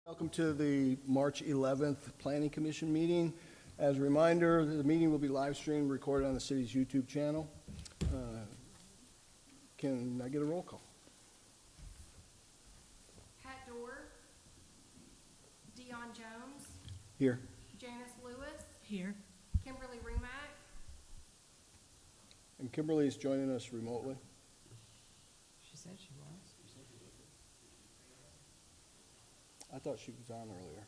Welcome to the March 11th Planning Commission meeting. As a reminder, the meeting will be live streamed, recorded on the city's YouTube channel. Can I get a roll call? Pat Dorr, Dion Jones, Here. Janice Lewis, Here. Kimberly Remack, And Kimberly is joining us remotely. She said she was. I thought she was on earlier.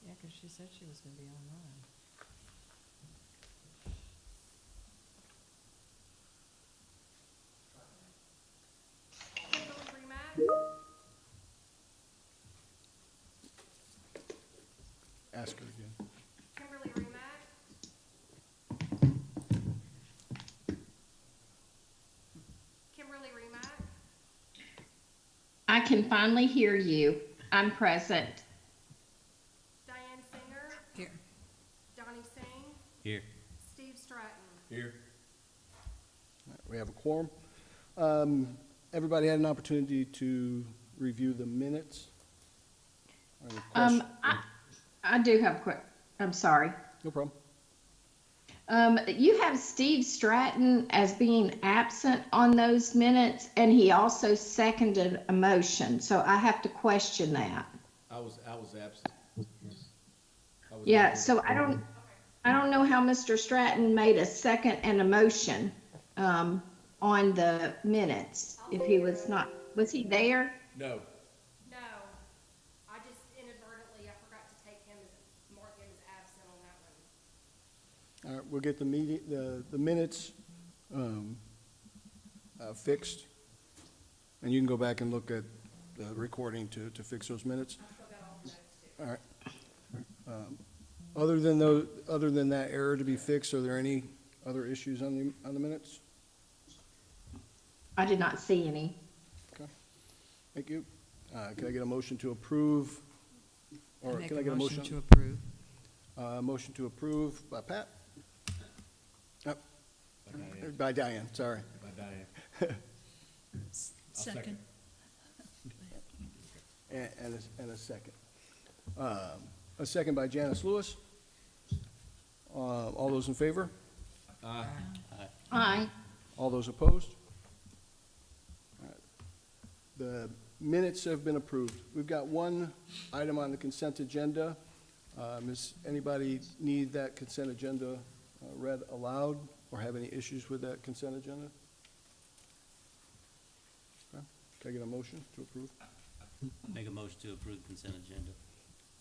Yeah, because she said she was going to be online. Kimberly Remack, Ask her again. Kimberly Remack, Kimberly Remack, I can finally hear you. I'm present. Diane Singer, Here. Donnie Singh, Here. Steve Stratton. Here. All right, we have a quorum. Everybody had an opportunity to review the minutes. Any questions? I do have a quick, I'm sorry. No problem. You have Steve Stratton as being absent on those minutes, and he also seconded a motion, so I have to question that. I was absent. Yeah, so I don't know how Mr. Stratton made a second and a motion, on the minutes, if he was not, was he there? No. No, I just inadvertently, I forgot to take him as, mark him as absent on that one. All right, we'll get the meeting, the minutes fixed, and you can go back and look at the recording to fix those minutes. I still got all the notes too. All right. Other than that error to be fixed, are there any other issues on the minutes? I did not see any. Okay, thank you. Can I get a motion to approve? Or Make can I get a motion? to approve. Motion to approve by Pat? Oh, by Diane, sorry. By Diane. Second. And a second. A second by Janice Lewis. All those in favor? Aye. Aye. All those opposed? All right. The minutes have been approved. We've got one item on the consent agenda. Does anybody need that consent agenda read aloud or have any issues with that consent agenda? Okay. Can I get a motion to approve? Make a motion to approve the consent agenda.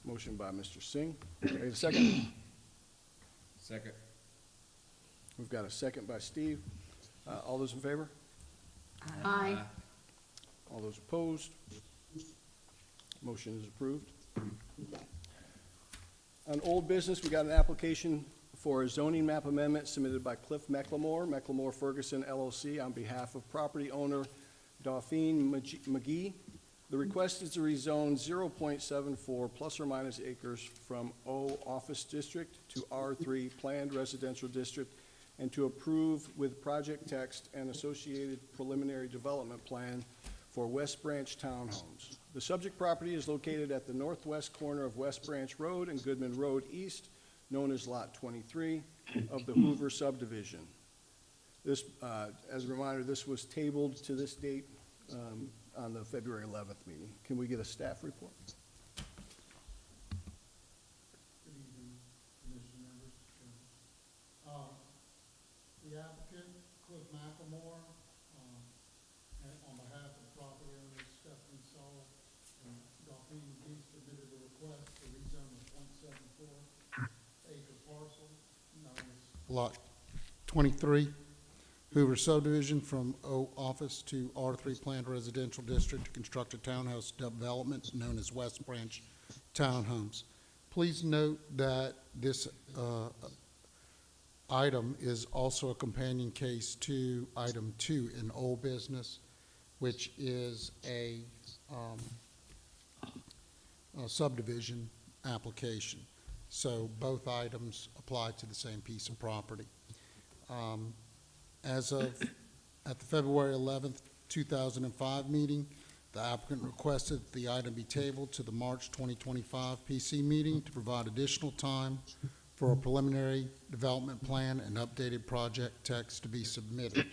Motion by Mr. Singh. Can I get a second? Second. We've got a second by Steve. All those in favor? Aye. All those opposed? Motion is approved. On old business, we got an application for a zoning map amendment submitted by Cliff McLemore Ferguson LLC on behalf of property owner Dauphine McGee. The request is to rezone 0.74 plus or minus acres from O Office District to R3 Planned Residential District and to approve with project text and associated preliminary development plan for West Branch Townhomes. The subject property is located at the northwest corner of West Branch Road and Goodman Road East, known as Lot 23 of the Hoover subdivision. This, as a reminder, this was tabled to this date on the February 11th meeting. Can we get a staff report? Good evening, commission members. The applicant, Cliff McLemore, and on behalf of the property owners Stephanie Saul and Dauphine McGee, submitted a request to rezone the .74 acre parcel known as Lot 23, Hoover subdivision from O Office to R3 Planned Residential District to construct a townhouse development known as West Branch Townhomes. Please note that this item is also a companion case to item 2 in old business, which is a subdivision application. So both items apply to the same piece of property. As of at the February 11th, 2005 meeting, The applicant requested that the item be tabled to the March 2025 PC meeting to provide additional time for a preliminary development plan and updated project text to be submitted.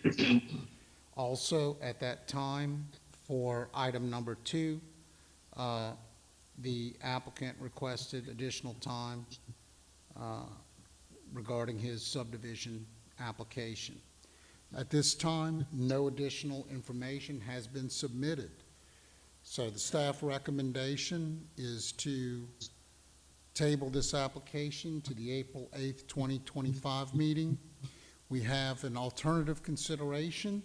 Also, at that time, for item number 2, the applicant requested additional time regarding his subdivision application. At this time, no additional information has been submitted. So the staff recommendation is to table this application to the April 8th, 2025 meeting. We have an alternative consideration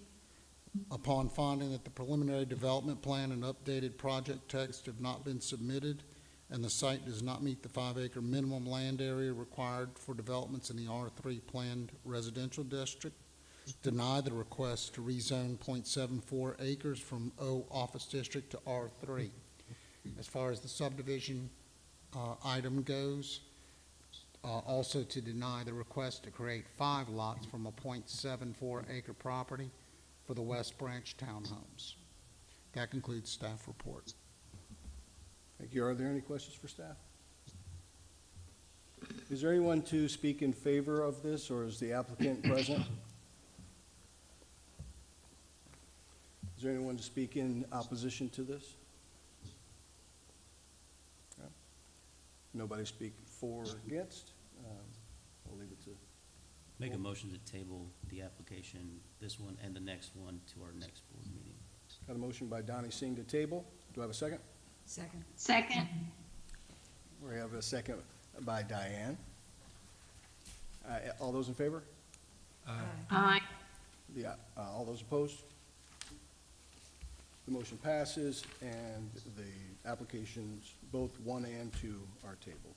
upon finding that the preliminary development plan and updated project text have not been submitted and the site does not meet the 5-acre minimum land area required for developments in the R3 planned residential district. Deny the request to rezone 0.74 acres from O Office District to R3. As far as the subdivision item goes, also to deny the request to create 5 lots from a 0.74 acre property for the West Branch townhomes. That concludes staff report. Thank you. Are there any questions for staff? Is there anyone to speak in favor of this, or is the applicant present? Is there anyone to speak in opposition to this? Okay. Nobody speak for or against? We'll leave it to, Make a motion to table the application, this one and the next one, to our next board meeting. got a motion by Donnie Singh to table. Do I have a second? Second. Second. We have a second by Diane. All those in favor? Aye. All those opposed? The motion passes, and the applications, both 1 and 2, are tabled.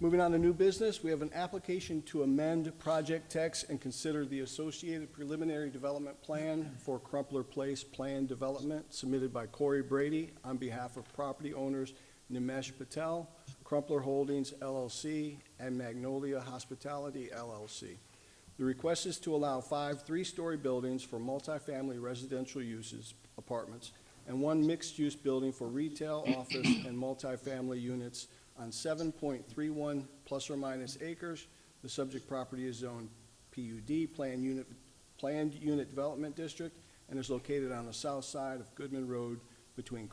Moving on to new business, we have an application to amend project text and consider the associated preliminary development plan for Crumpler Place Planned Development submitted by Corey Brady on behalf of property owners Nimesh Patel, Crumpler Holdings LLC, and Magnolia Hospitality LLC. The request is to allow 5 3-story buildings for multifamily residential uses, apartments, and 1 mixed-use building for retail, office, and multifamily units on 7.31 plus or minus acres. The subject property is zoned PUD, Planned Unit Development District, and is located on the south side of Goodman Road between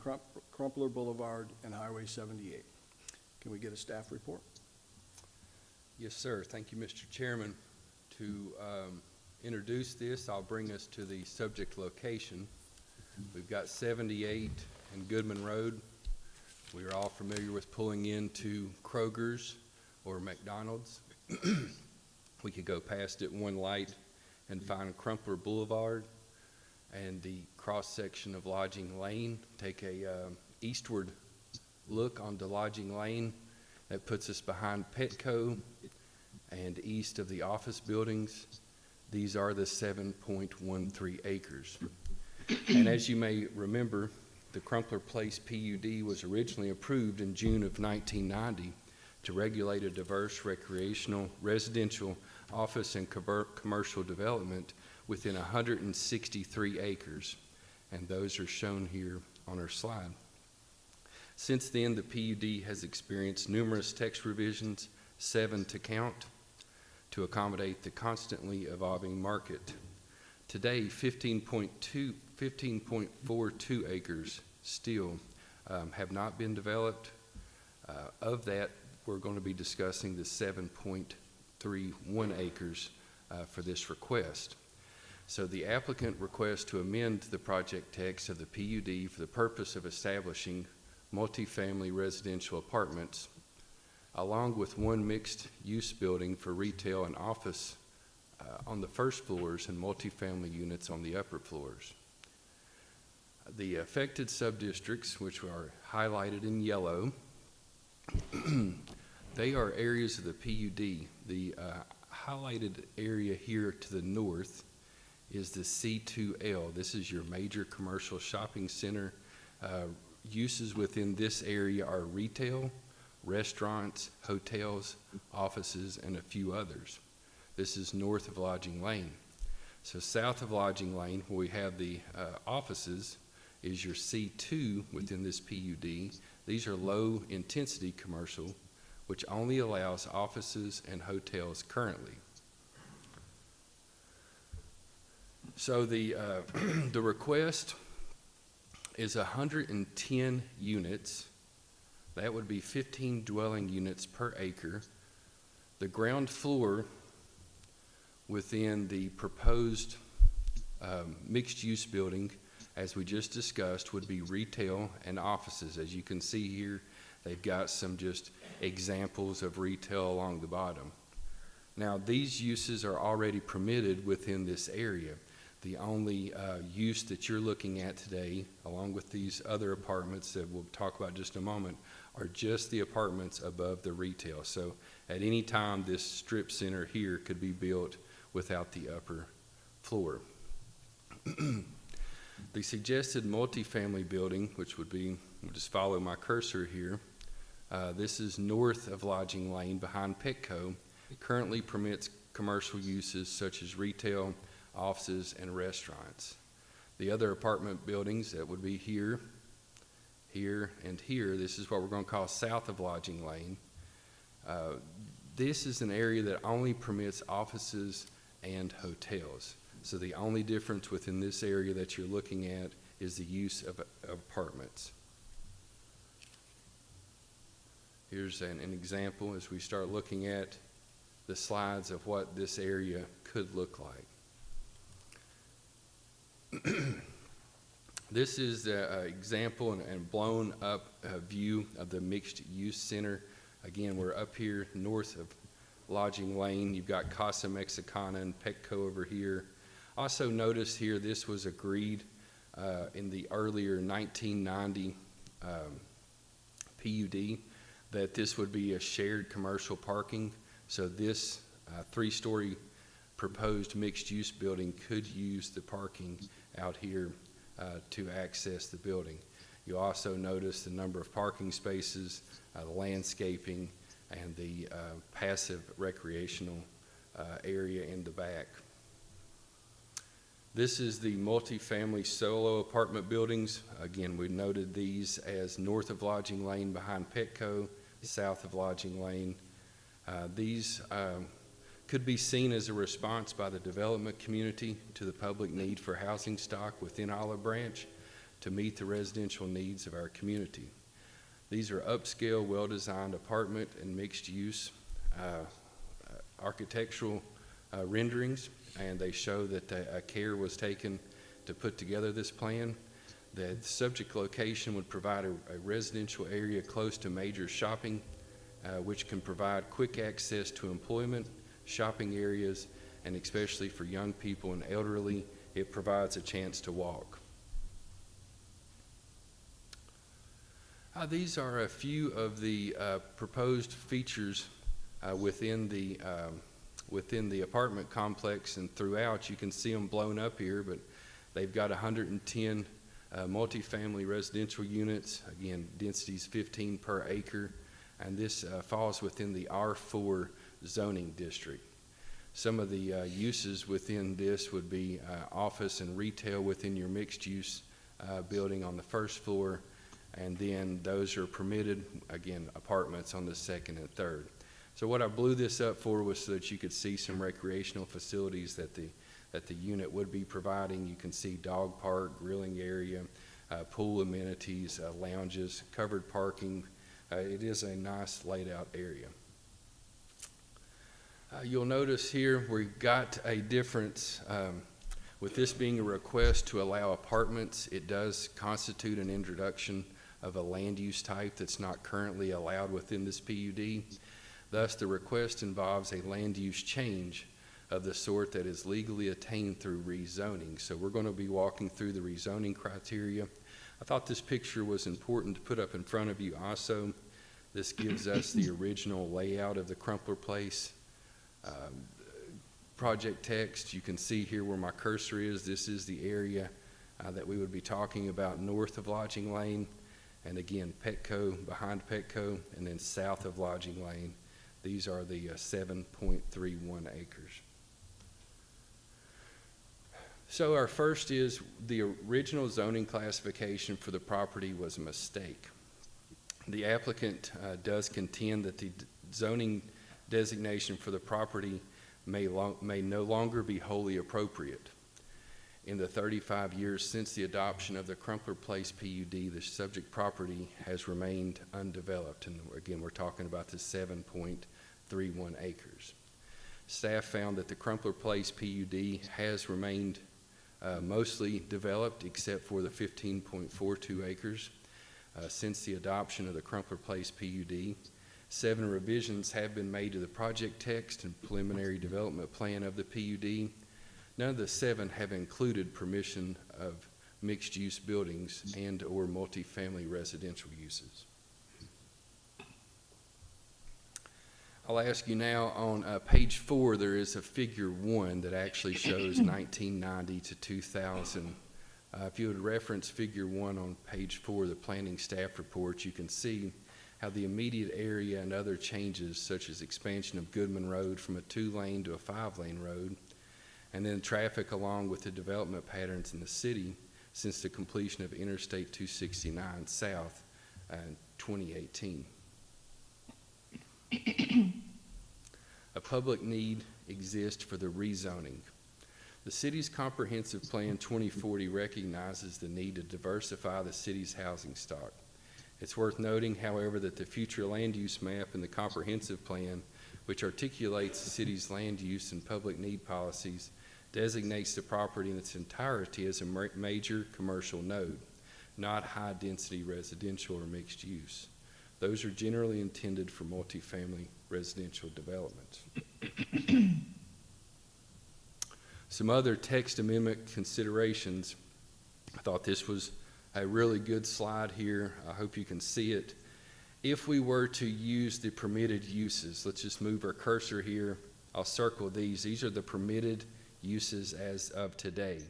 Crumpler Boulevard and Highway 78. Can we get a staff report? Yes, sir. Thank you, Mr. Chairman. To introduce this, I'll bring us to the subject location. We've got 78 and Goodman Road. We are all familiar with pulling into Kroger's or McDonald's. We could go past it 1 light and find Crumpler Boulevard and the cross-section of Lodging Lane. Take a eastward look onto Lodging Lane. That puts us behind Petco and east of the office buildings. These are the 7.13 acres. And as you may remember, the Crumpler Place PUD was originally approved in June of 1990 to regulate a diverse recreational, residential, office, and commercial development within 163 acres, and those are shown here on our slide. Since then, the PUD has experienced numerous text revisions, 7 to count, to accommodate the constantly evolving market. Today, 15.42 acres still have not been developed. Of that, we're going to be discussing the 7.31 acres for this request. So the applicant requests to amend the project text of the PUD for the purpose of establishing multifamily residential apartments, along with 1 mixed-use building for retail and office on the first floors and multifamily units on the upper floors. The affected subdistricts, which are highlighted in yellow, they are areas of the PUD. The highlighted area here to the north is the C2L. This is your major commercial shopping center. Uses within this area are retail, restaurants, hotels, offices, and a few others. This is north of Lodging Lane. So south of Lodging Lane, where we have the offices, is your C2 within this PUD. These are low-intensity commercial, which only allows offices and hotels currently. So the the request is 110 units. That would be 15 dwelling units per acre. The ground floor within the proposed mixed-use building, as we just discussed, would be retail and offices. As you can see here, they've got some just examples of retail along the bottom. Now, these uses are already permitted within this area. The only use that you're looking at today, along with these other apartments that we'll talk about in just a moment, are just the apartments above the retail. So at any time, this strip center here could be built without the upper floor. The suggested multifamily building, which would be, we'll just follow my cursor here, this is north of Lodging Lane behind Petco, currently permits commercial uses such as retail, offices, and restaurants. The other apartment buildings that would be here, here, and here, this is what we're going to call south of Lodging Lane. This is an area that only permits offices and hotels. So the only difference within this area that you're looking at is the use of apartments. Here's an example as we start looking at the slides of what this area could look like. This is an example and blown up view of the mixed use center. Again, we're up here north of Lodging Lane. You've got Casa Mexicana and Petco over here. Also notice here this was agreed in the earlier 1990 PUD that this would be a shared commercial parking. So this three-story proposed mixed-use building could use the parking out here to access the building. You also notice the number of parking spaces, the landscaping, and the passive recreational area in the back. This is the multifamily solo apartment buildings. Again, we noted these as north of Lodging Lane behind Petco, south of Lodging Lane. These could be seen as a response by the development community to the public need for housing stock within Olive Branch to meet the residential needs of our community. These are upscale, well-designed apartment and mixed-use architectural renderings, and they show that care was taken to put together this plan. The subject location would provide a residential area close to major shopping, which can provide quick access to employment, shopping areas, and especially for young people and elderly, it provides a chance to walk. These are a few of the proposed features within the apartment complex and throughout. You can see them blown up here, but they've got 110 multifamily residential units. Again, densities 15 per acre, and this falls within the R4 zoning district. Some of the uses within this would be office and retail within your mixed-use building on the first floor, and then those are permitted, again, apartments on the second and third. So what I blew this up for was so that you could see some recreational facilities that the unit would be providing. You can see dog park, grilling area, pool amenities, lounges, covered parking. It is a nice laid out area. You'll notice here we've got a difference. With this being a request to allow apartments, it does constitute an introduction of a land use type that's not currently allowed within this PUD. Thus, the request involves a land use change of the sort that is legally attained through rezoning. So we're going to be walking through the rezoning criteria. I thought this picture was important to put up in front of you also. This gives us the original layout of the Crumpler Place project text. You can see here where my cursor is. This is the area that we would be talking about north of Lodging Lane. And again, Petco, behind Petco, and then south of Lodging Lane. These are the 7.31 acres. So our first is the original zoning classification for the property was a mistake. The applicant does contend that the zoning designation for the property may no longer be wholly appropriate. In the 35 years since the adoption of the Crumpler Place PUD, the subject property has remained undeveloped. And again, we're talking about the 7.31 acres. Staff found that the Crumpler Place PUD has remained mostly developed except for the 15.42 acres. Since the adoption of the Crumpler Place PUD, 7 revisions have been made to the project text and preliminary development plan of the PUD. None of the 7 have included permission of mixed-use buildings and or multifamily residential uses. I'll ask you now, on page 4, there is a figure 1 that actually shows 1990 to 2000. If you would reference figure 1 on page 4 of the planning staff report, you can see how the immediate area and other changes, such as expansion of Goodman Road from a 2-lane to a 5-lane road, and then traffic along with the development patterns in the city since the completion of Interstate 269 South in 2018. A public need exists for the rezoning. The city's comprehensive plan 2040 recognizes the need to diversify the city's housing stock. It's worth noting, however, that the future land use map in the comprehensive plan, which articulates the city's land use and public need policies, designates the property in its entirety as a major commercial node, not high-density residential or mixed use. Those are generally intended for multifamily residential development. Some other text amendment considerations. I thought this was a really good slide here. I hope you can see it. If we were to use the permitted uses, let's just move our cursor here. I'll circle these. These are the permitted uses as of today.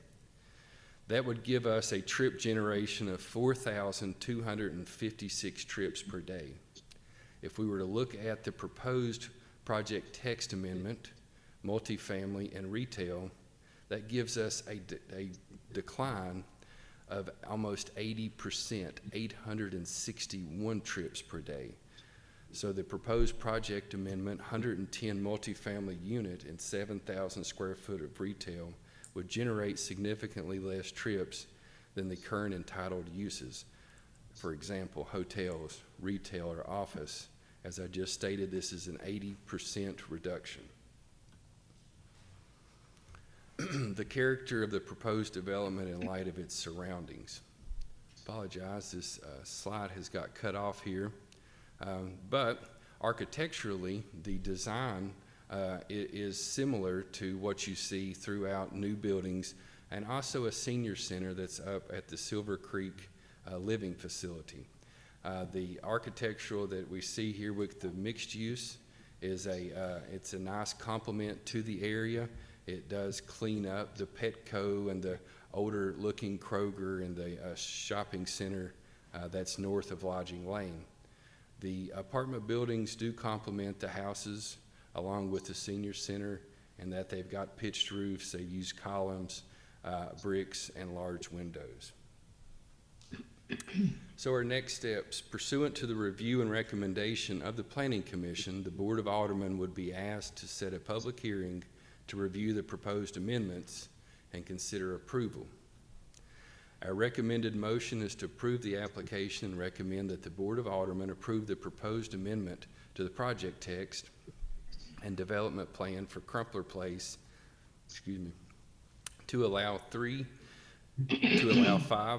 That would give us a trip generation of 4,256 trips per day. If we were to look at the proposed project text amendment, multifamily and retail, that gives us a decline of almost 80%, 861 trips per day. So the proposed project amendment, 110 multifamily unit and 7,000 square foot of retail, would generate significantly less trips than the current entitled uses. For example, hotels, retail, or office. As I just stated, this is an 80% reduction. The character of the proposed development in light of its surroundings. Apologize, this slide has got cut off here. But architecturally, the design is similar to what you see throughout new buildings, and also a senior center that's up at the Silver Creek living facility. The architectural that we see here with the mixed use is it's a nice complement to the area. It does clean up the Petco and the older looking Kroger and the shopping center that's north of Lodging Lane. The apartment buildings do complement the houses along with the senior center, in that they've got pitched roofs, they use columns, bricks, and large windows. So our next steps, pursuant to the review and recommendation of the Planning Commission, the Board of Aldermen would be asked to set a public hearing to review the proposed amendments and consider approval. Our recommended motion is to approve the application and recommend that the Board of Aldermen approve the proposed amendment to the project text and development plan for Crumpler Place, to allow 5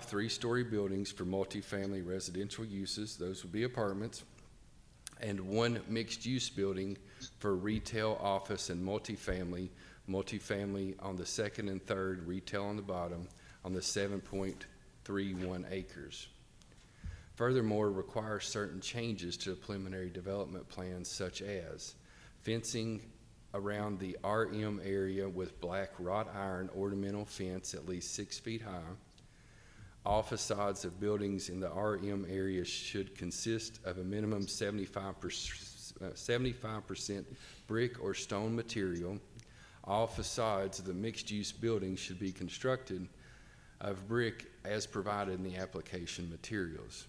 3-story buildings for multifamily residential uses. Those would be apartments, and 1 mixed-use building for retail, office, and multifamily on the second and third, retail on the bottom, on the 7.31 acres. Furthermore, requires certain changes to the preliminary development plan, such as fencing around the RM area with black wrought iron ornamental fence at least 6 feet high. All facades of buildings in the RM area should consist of a minimum 75% brick or stone material. All facades of the mixed-use buildings should be constructed of brick as provided in the application materials.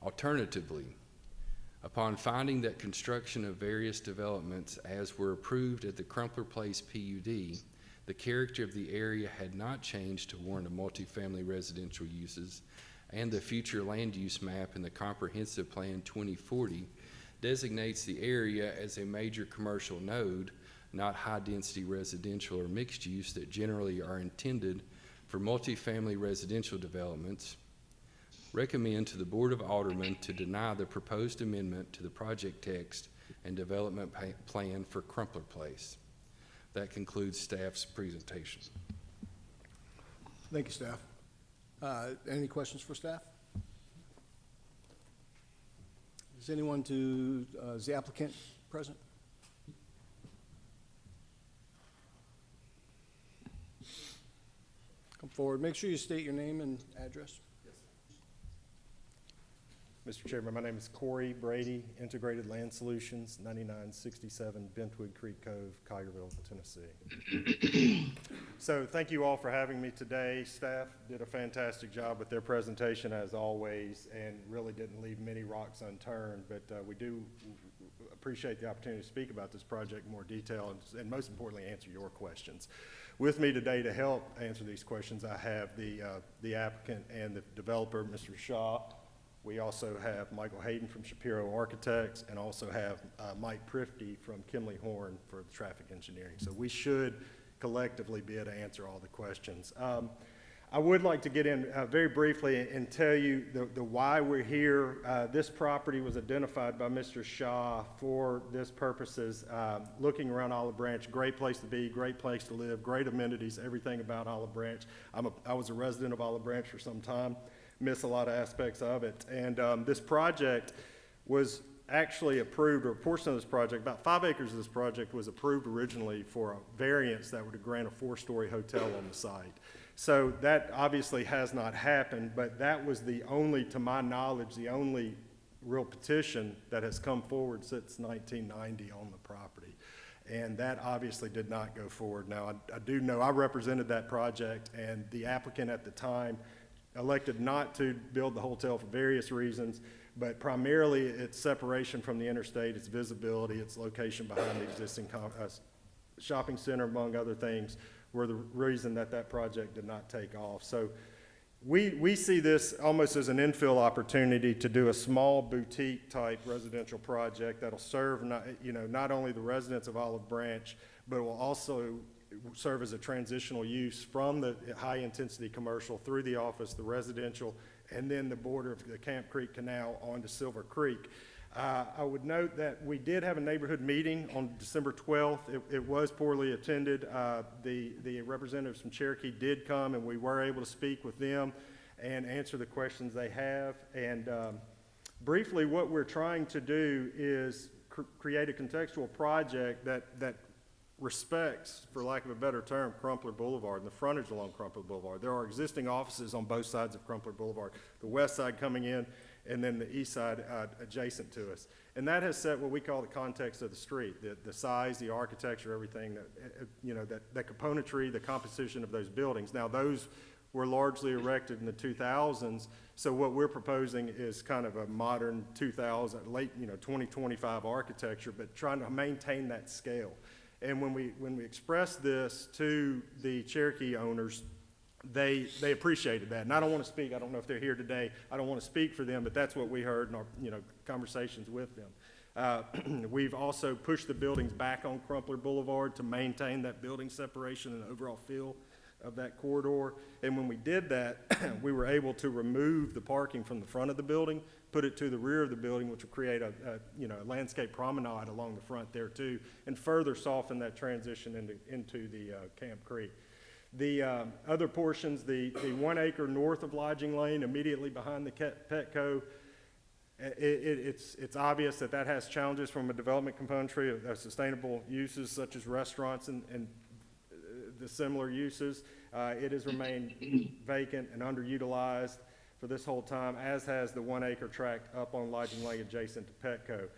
Alternatively, upon finding that construction of various developments as were approved at the Crumpler Place PUD, the character of the area had not changed to warrant a multifamily residential uses, and the future land use map in the Comprehensive Plan 2040 designates the area as a major commercial node, not high-density residential or mixed use that generally are intended for multifamily residential developments, recommend to the Board of Aldermen to deny the proposed amendment to the project text and development plan for Crumpler Place. That concludes staff's presentation. Thank you, staff. Any questions for staff? Is anyone is the applicant present? Come forward. Make sure you state your name and address. Mr. Chairman, my name is Corey Brady, Integrated Land Solutions, 9967 Bentwood Creek Cove, Collierville, Tennessee. So thank you all for having me today. Staff did a fantastic job with their presentation as always, and really didn't leave many rocks unturned, but we do appreciate the opportunity to speak about this project in more detail and most importantly, answer your questions. With me today to help answer these questions, I have the applicant and the developer, Mr. Shaw. We also have Michael Hayden from Shapiro Architects and also have Mike Prifty from Kimley Horn for the traffic engineering. So we should collectively be able to answer all the questions. I would like to get in very briefly and tell you the why we're here. This property was identified by Mr. Shaw for this purposes. Looking around Olive Branch, great place to be, great place to live, great amenities, everything about Olive Branch. I was a resident of Olive Branch for some time. Miss a lot of aspects of it. And this project was actually approved, or a portion of this project, about 5 acres of this project was approved originally for a variance that would grant a 4-story hotel on the site. So that obviously has not happened, but that was the only, to my knowledge, the only real petition that has come forward since 1990 on the property. And that obviously did not go forward. Now, I do know I represented that project, and the applicant at the time elected not to build the hotel for various reasons, but primarily its separation from the interstate, its visibility, its location behind the existing shopping center, among other things, were the reason that that project did not take off. So we see this almost as an infill opportunity to do a small boutique type residential project that'll serve not only the residents of Olive Branch, but will also serve as a transitional use from the high-intensity commercial through the office, the residential, and then the border of the Camp Creek Canal onto Silver Creek. I would note that we did have a neighborhood meeting on December 12th. It was poorly attended. The representatives from Cherokee did come, and we were able to speak with them and answer the questions they have. And briefly, what we're trying to do is create a contextual project that respects, for lack of a better term, Crumpler Boulevard and the frontage along Crumpler Boulevard. There are existing offices on both sides of Crumpler Boulevard, the west side coming in and then the east side adjacent to us. And that has set what we call the context of the street, the size, the architecture, everything, that componentry, the composition of those buildings. Now, those were largely erected in the 2000s, so what we're proposing is kind of a modern 2000, late 2025 architecture, but trying to maintain that scale. And when we expressed this to the Cherokee owners, they appreciated that. And I don't want to speak, I don't know if they're here today, I don't want to speak for them, but that's what we heard in our conversations with them. We've also pushed the buildings back on Crumpler Boulevard to maintain that building separation and overall feel of that corridor. And when we did that, we were able to remove the parking from the front of the building, put it to the rear of the building, which will create a landscape promenade along the front there too, and further soften that transition into the Camp Creek. The other portions, the 1 acre north of Lodging Lane, immediately behind the Petco, it's obvious that has challenges from a development componentry of sustainable uses such as restaurants and the similar uses. It has remained vacant and underutilized for this whole time, as has the 1 acre tract up on Lodging Lane adjacent to Petco.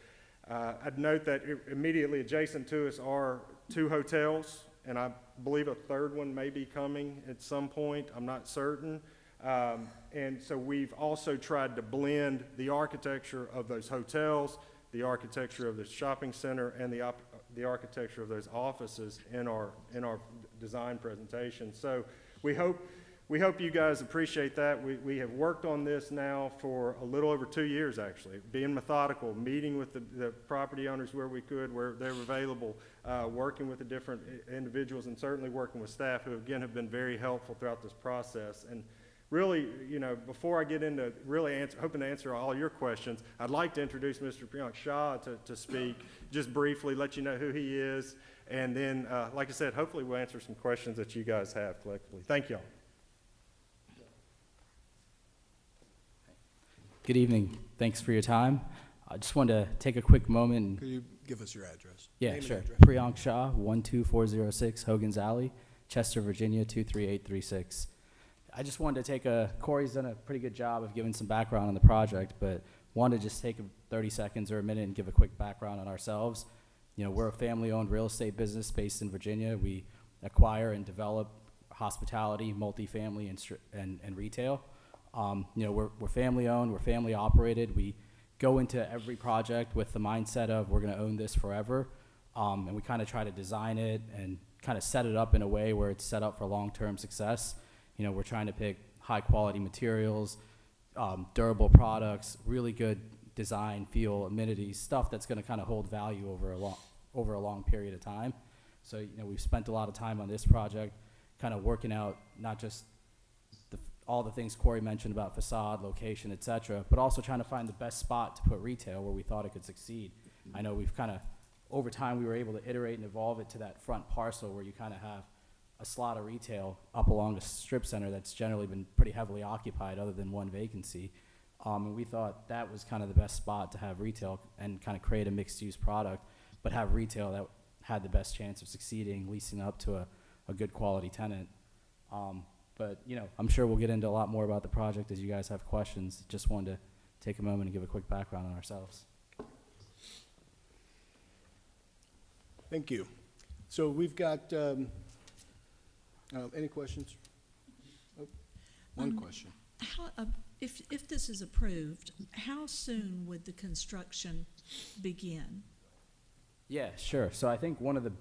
I'd note that immediately adjacent to us are 2 hotels, and I believe a third one may be coming at some point. I'm not certain. And so we've also tried to blend the architecture of those hotels, the architecture of the shopping center, and the architecture of those offices in our design presentation. So we hope you guys appreciate that. We have worked on this now for a little over 2 years, actually, being methodical, meeting with the property owners where we could, where they were available, working with the different individuals, and certainly working with staff who, again, have been very helpful throughout this process. And really, before I get into really hoping to answer all your questions, I'd like to introduce Mr. Priyank Shah to speak, just briefly, let you know who he is, and then, like I said, hopefully we'll answer some questions that you guys have collectively. Thank y'all. Good evening. Thanks for your time. I just wanted to take a quick moment. And, Could you give us your address? yeah, Name and sure. address. Priyank Shah, 12406 Hogan's Alley, Chester, Virginia, 23836. I just wanted to Corey's done a pretty good job of giving some background on the project, but wanted to just take 30 seconds or a minute and give a quick background on ourselves. We're a family-owned real estate business based in Virginia. We acquire and develop hospitality, multifamily, and retail. We're family-owned, we're family-operated. We go into every project with the mindset of we're going to own this forever, and we kind of try to design it and kind of set it up in a way where it's set up for long-term success. We're trying to pick high-quality materials, durable products, really good design, feel, amenities, stuff that's going to kind of hold value over a long period of time. So, we've spent a lot of time on this project kind of working out not just all the things Corey mentioned about facade, location, et cetera, but also trying to find the best spot to put retail where we thought it could succeed. I know we've kind of, over time, we were able to iterate and evolve it to that front parcel where you kind of have a slot of retail up along a strip center that's generally been pretty heavily occupied other than one vacancy. And we thought that was kind of the best spot to have retail and kind of create a mixed-use product, but have retail that had the best chance of succeeding, leasing up to a good quality tenant. But, I'm sure we'll get into a lot more about the project as you guys have questions. Just wanted to take a moment and give a quick background on ourselves. Thank you. So we've got, any questions? Oh, one question. If this is approved, how soon would the construction begin? Yeah, sure. So I think one of the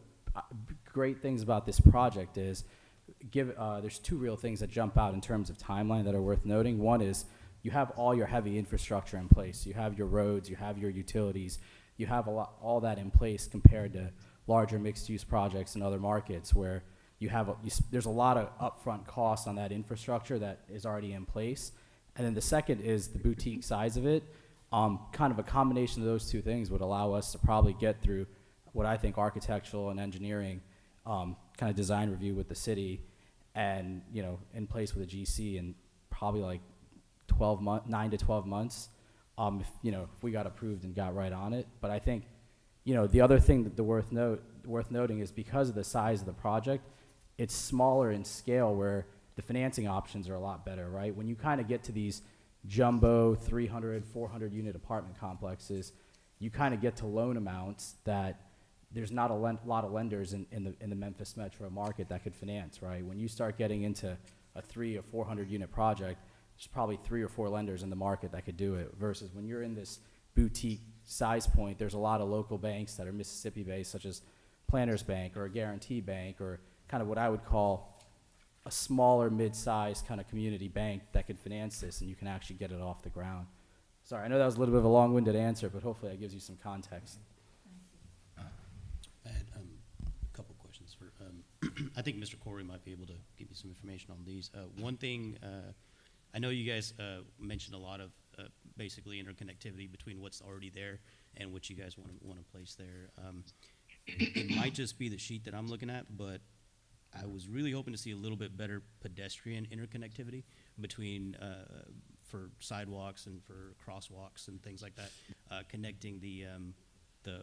great things about this project is there's 2 real things that jump out in terms of timeline that are worth noting. One is you have all your heavy infrastructure in place. You have your roads, you have your utilities, you have all that in place compared to larger mixed-use projects in other markets where there's a lot of upfront costs on that infrastructure that is already in place. And then the second is the boutique size of it. Kind of a combination of those 2 things would allow us to probably get through what I think architectural and engineering kind of design review with the city and, in place with a GC in probably like 9 to 12 months, if we got approved and got right on it. But I think, the other thing that worth noting is because of the size of the project, it's smaller in scale where the financing options are a lot better, right? When you kind of get to these jumbo 300, 400 unit apartment complexes, you kind of get to loan amounts that there's not a lot of lenders in the Memphis metro market that could finance, right? When you start getting into a 300 or 400 unit project, there's probably 3 or 4 lenders in the market that could do it, versus when you're in this boutique size point, there's a lot of local banks that are Mississippi based, such as Planners Bank or a Guarantee Bank, or kind of what I would call a smaller mid-sized kind of community bank that could finance this, and you can actually get it off the ground. Sorry, I know that was a little bit of a long-winded answer, but hopefully that gives you some context. I had a couple questions for, I think Mr. Corey might be able to give you some information on these. One thing, I know you guys mentioned a lot of basically interconnectivity between what's already there and what you guys want to place there. It might just be the sheet that I'm looking at, but I was really hoping to see a little bit better pedestrian interconnectivity between, for sidewalks and for crosswalks and things like that, connecting the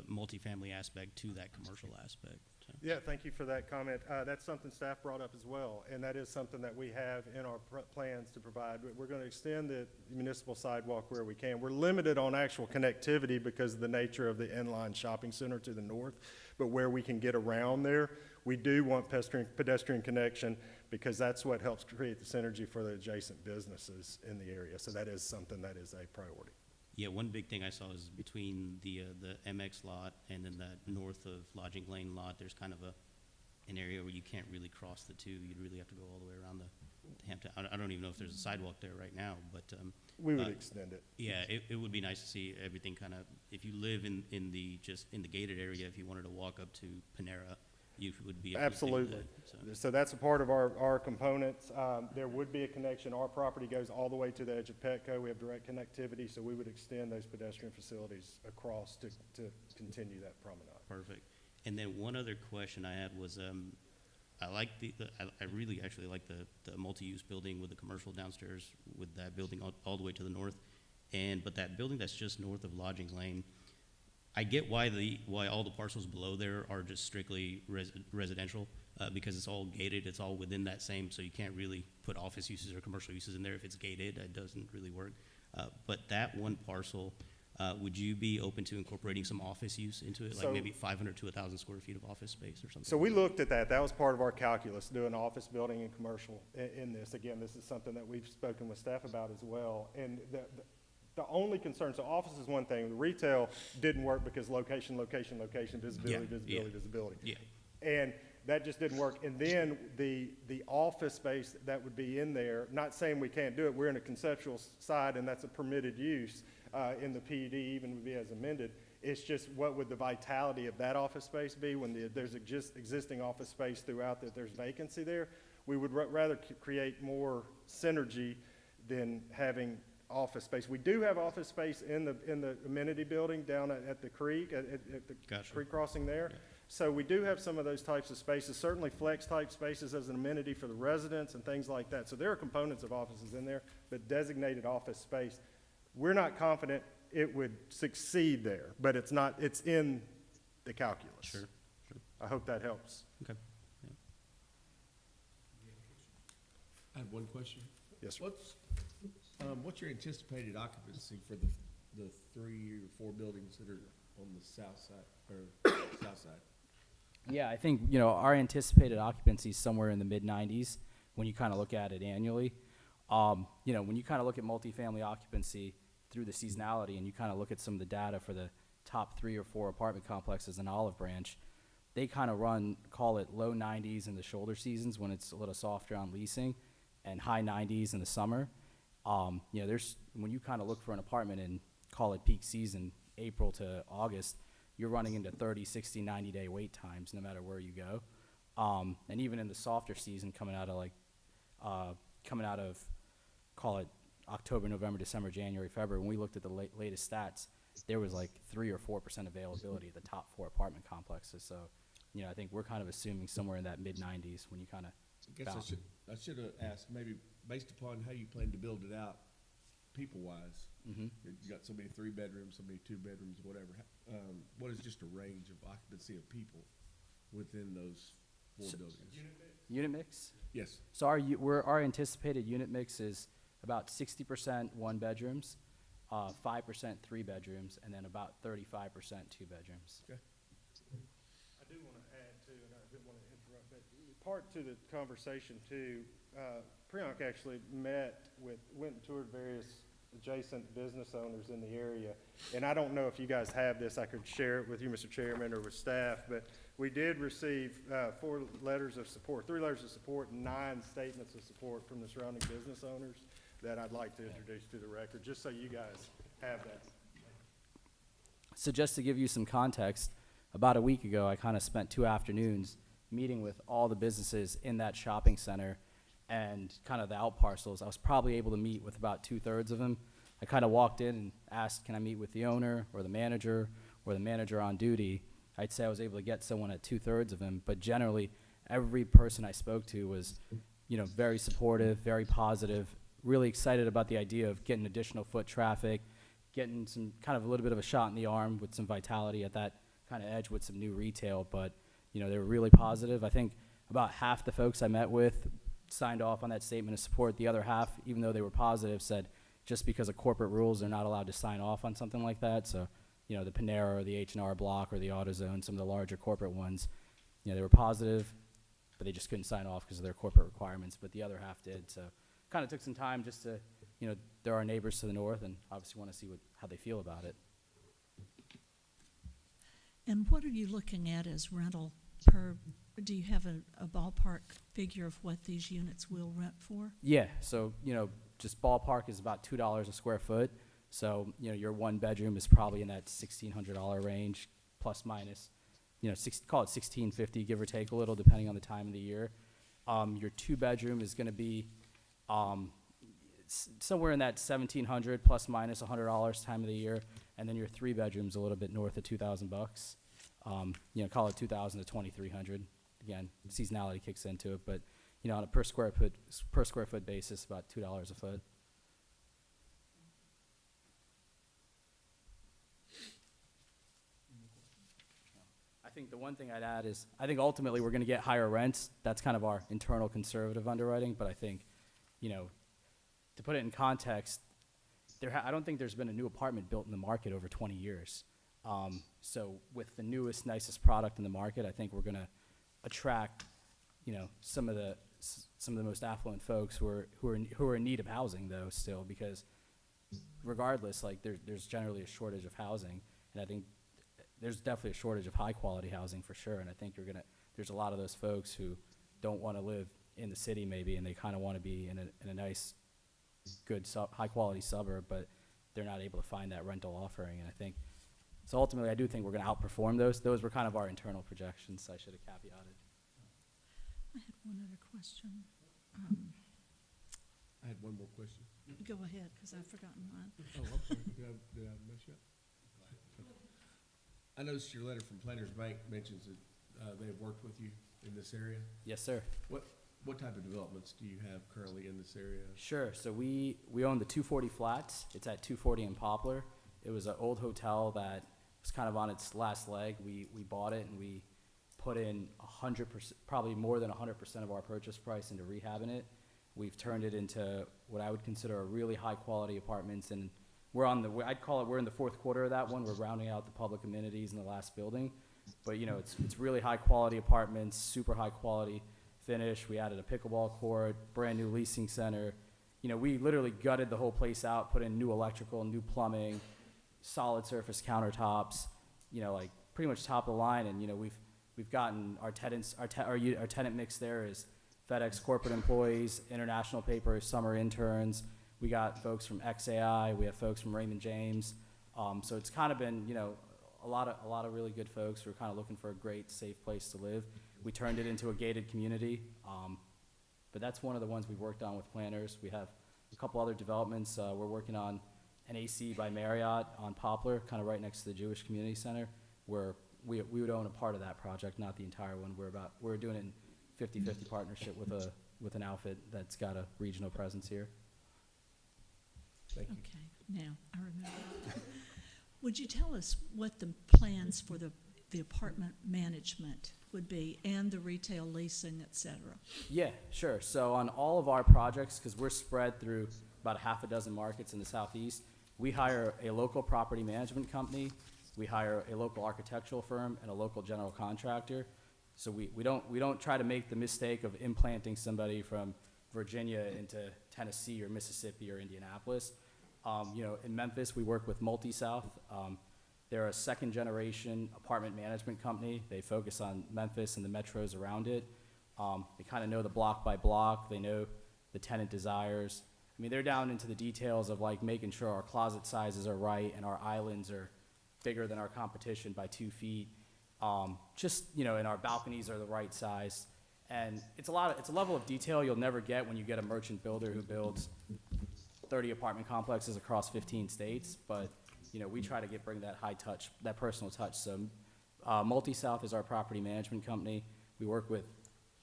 multifamily aspect to that commercial aspect. So. Yeah, thank you for that comment. That's something staff brought up as well, and that is something that we have in our plans to provide. We're going to extend the municipal sidewalk where we can. We're limited on actual connectivity because of the nature of the inline shopping center to the north, but where we can get around there, we do want pedestrian connection because that's what helps create the synergy for the adjacent businesses in the area. So that is something that is a priority. Yeah, one big thing I saw is between the MX lot and then that north of Lodging Lane lot, there's kind of an area where you can't really cross the two. You'd really have to go all the way around the Hampton. I don't even know if there's a sidewalk there right now, but We would extend it. yeah, it would be nice to see everything kind of. If you live in the gated area, if you wanted to walk up to Panera, you would be able Absolutely. to do that, So that's a part of our components. There would be a connection. Our property goes all the way to the edge of Petco. We have direct connectivity, so we would extend those pedestrian facilities across to continue that promenade. Perfect. And then one other question I had was, I like I really actually like the multi-use building with the commercial downstairs with that building all the way to the north. But that building that's just north of Lodging Lane, I get why all the parcels below there are just strictly residential, because it's all gated, it's all within that same, so you can't really put office uses or commercial uses in there. If it's gated, it doesn't really work. But that one parcel, would you be open to incorporating some office use into it, like So- maybe 500 to 1,000 square feet of office space or something? So we looked at that. That was part of our calculus, doing office building and commercial in this. Again, this is something that we've spoken with staff about as well. And the only concern, so office is one thing. The retail didn't work because location, visibility, visibility. Yeah. And that just didn't work. And then the office space that would be in there, not saying we can't do it, we're in a conceptual side, and that's a permitted use in the PUD, even would be as amended. It's just what would the vitality of that office space be when there's existing office space throughout that there's vacancy there? We would rather create more synergy than having office space. We do have office space in the amenity building down at the creek, at the Gotcha. creek crossing there. Yeah. So we do have some of those types of spaces, certainly flex type spaces as an amenity for the residents and things like that. So there are components of offices in there, but designated office space, we're not confident it would succeed there, but it's in the calculus. Sure. I hope that helps. Okay. Yeah. I have one question. Yes, sir. What's your anticipated occupancy for the 3 or 4 buildings that are on the south side, or south side? Yeah, I think, our anticipated occupancy is somewhere in the mid-90s when you kind of look at it annually. When you kind of look at multifamily occupancy through the seasonality and you kind of look at some of the data for the top 3 or 4 apartment complexes in Olive Branch, they kind of call it low 90s in the shoulder seasons when it's a little softer on leasing and high 90s in the summer. When you kind of look for an apartment in, call it peak season, April to August, you're running into 30, 60, 90-day wait times no matter where you go. And even in the softer season coming out of, call it October, November, December, January, February, when we looked at the latest stats, there was like 3 or 4% availability at the top 4 apartment complexes. So, I think we're kind of assuming somewhere in that mid-90s when you kind of I guess I should have asked, maybe based upon how you plan to build it out, people-wise. Mm-hmm. You got so many 3 bedrooms, so many 2 bedrooms, whatever. What is just a range of occupancy of people within those 4 buildings? Unit mix? Yes. So our anticipated unit mix is about 60% 1 bedrooms, 5% 3 bedrooms, and then about 35% 2 bedrooms. Okay. I do want to add too, and I didn't want to interrupt, but part to the conversation too, Priyank actually went and toured various adjacent business owners in the area. And I don't know if you guys have this, I could share it with you, Mr. Chairman, or with staff, but we did receive 3 letters of support, and 9 statements of support from the surrounding business owners that I'd like to introduce to the record, just so you guys have that. So just to give you some context, about a week ago, I kind of spent 2 afternoons meeting with all the businesses in that shopping center and kind of the out parcels. I was probably able to meet with about 2/3 of them. I kind of walked in and asked, can I meet with the owner or the manager on duty? I'd say I was able to get someone at 2/3 of them, but generally every person I spoke to was, very supportive, very positive, really excited about the idea of getting additional foot traffic, getting some kind of a little bit of a shot in the arm with some vitality at that kind of edge with some new retail. But, they were really positive. I think about half the folks I met with signed off on that statement of support. The other half, even though they were positive, said just because of corporate rules, they're not allowed to sign off on something like that. So, the Panera or the H&R Block or the AutoZone, some of the larger corporate ones, they were positive, but they just couldn't sign off because of their corporate requirements. But the other half did. So, kind of took some time just to, they're our neighbors to the north, and obviously want to see how they feel about it. And what are you looking at as rental per, do you have a ballpark figure of what these units will rent for? Yeah, so, just ballpark is about $2 a square foot. So, your one bedroom is probably in that $1,600 range, plus minus, call it $1,650, give or take a little, depending on the time of the year. Your two bedroom is gonna be, somewhere in that $1,700 plus minus $100 time of the year. And then your three bedroom's a little bit north of $2,000. Call it $2,000 to $2,300. Again, seasonality kicks into it, but on a per square foot basis, about $2 a foot. I think the one thing I'd add is I think ultimately we're going to get higher rents. That's kind of our internal conservative underwriting, but I think, to put it in context, I don't think there's been a new apartment built in the market over 20 years. So with the newest, nicest product in the market, I think we're going to attract, some of the most affluent folks who are in need of housing, though, still, because regardless, like there's generally a shortage of housing, and I think there's definitely a shortage of high quality housing for sure. And I think there's a lot of those folks who don't want to live in the city maybe, and they kind of want to be in a nice, good, high quality suburb, but they're not able to find that rental offering. And I think, so ultimately I do think we're going to outperform those. Those were kind of our internal projections. I should have caveated. I had one other question. I had one more question. Go ahead, because I've forgotten mine. Oh, I'm sorry. Did I mess you up? I noticed your letter from Planners Bank mentions that they have worked with you in this area. Yes, sir. What type of developments do you have currently in this area? Sure. So we own the 240 Flats. It's at 240 in Poplar. It was an old hotel that was kind of on its last leg. We bought it and we put in 100%, probably more than 100% of our purchase price into rehabbing it. We've turned it into what I would consider a really high quality apartments, and I'd call it, we're in the fourth quarter of that one. We're rounding out the public amenities in the last building, but it's really high quality apartments, super high quality finish. We added a pickleball court, brand new leasing center. We literally gutted the whole place out, put in new electrical, new plumbing, solid surface countertops, like pretty much top of the line. And we've gotten our tenants, our tenant mix there is FedEx corporate employees, International Paper, summer interns. We got folks from XAI. We have folks from Raymond James. So it's kind of been, a lot of really good folks who are kind of looking for a great, safe place to live. We turned it into a gated community. But that's one of the ones we've worked on with planners. We have a couple other developments. We're working on an AC by Marriott on Poplar, kind of right next to the Jewish Community Center, where we would own a part of that project, not the entire one. We're doing it in 50-50 partnership with an outfit that's got a regional presence here. Thank you. Okay, now I remember. Would you tell us what the plans for the apartment management would be, and the retail leasing, et cetera? Yeah, sure. So on all of our projects, because we're spread through about a half a dozen markets in the Southeast, we hire a local property management company, we hire a local architectural firm, and a local general contractor. So we don't try to make the mistake of implanting somebody from Virginia into Tennessee or Mississippi or Indianapolis. In Memphis, we work with Multi-South. They're a second-generation apartment management company. They focus on Memphis and the metros around it. They kind of know the block by block. They know the tenant desires. I mean, they're down into the details of like making sure our closet sizes are right and our islands are bigger than our competition by 2 feet. And our balconies are the right size. And it's a level of detail you'll never get when you get a merchant builder who builds 30 apartment complexes across 15 states. But we try to bring that high touch, that personal touch. So Multi-South is our property management company. We work with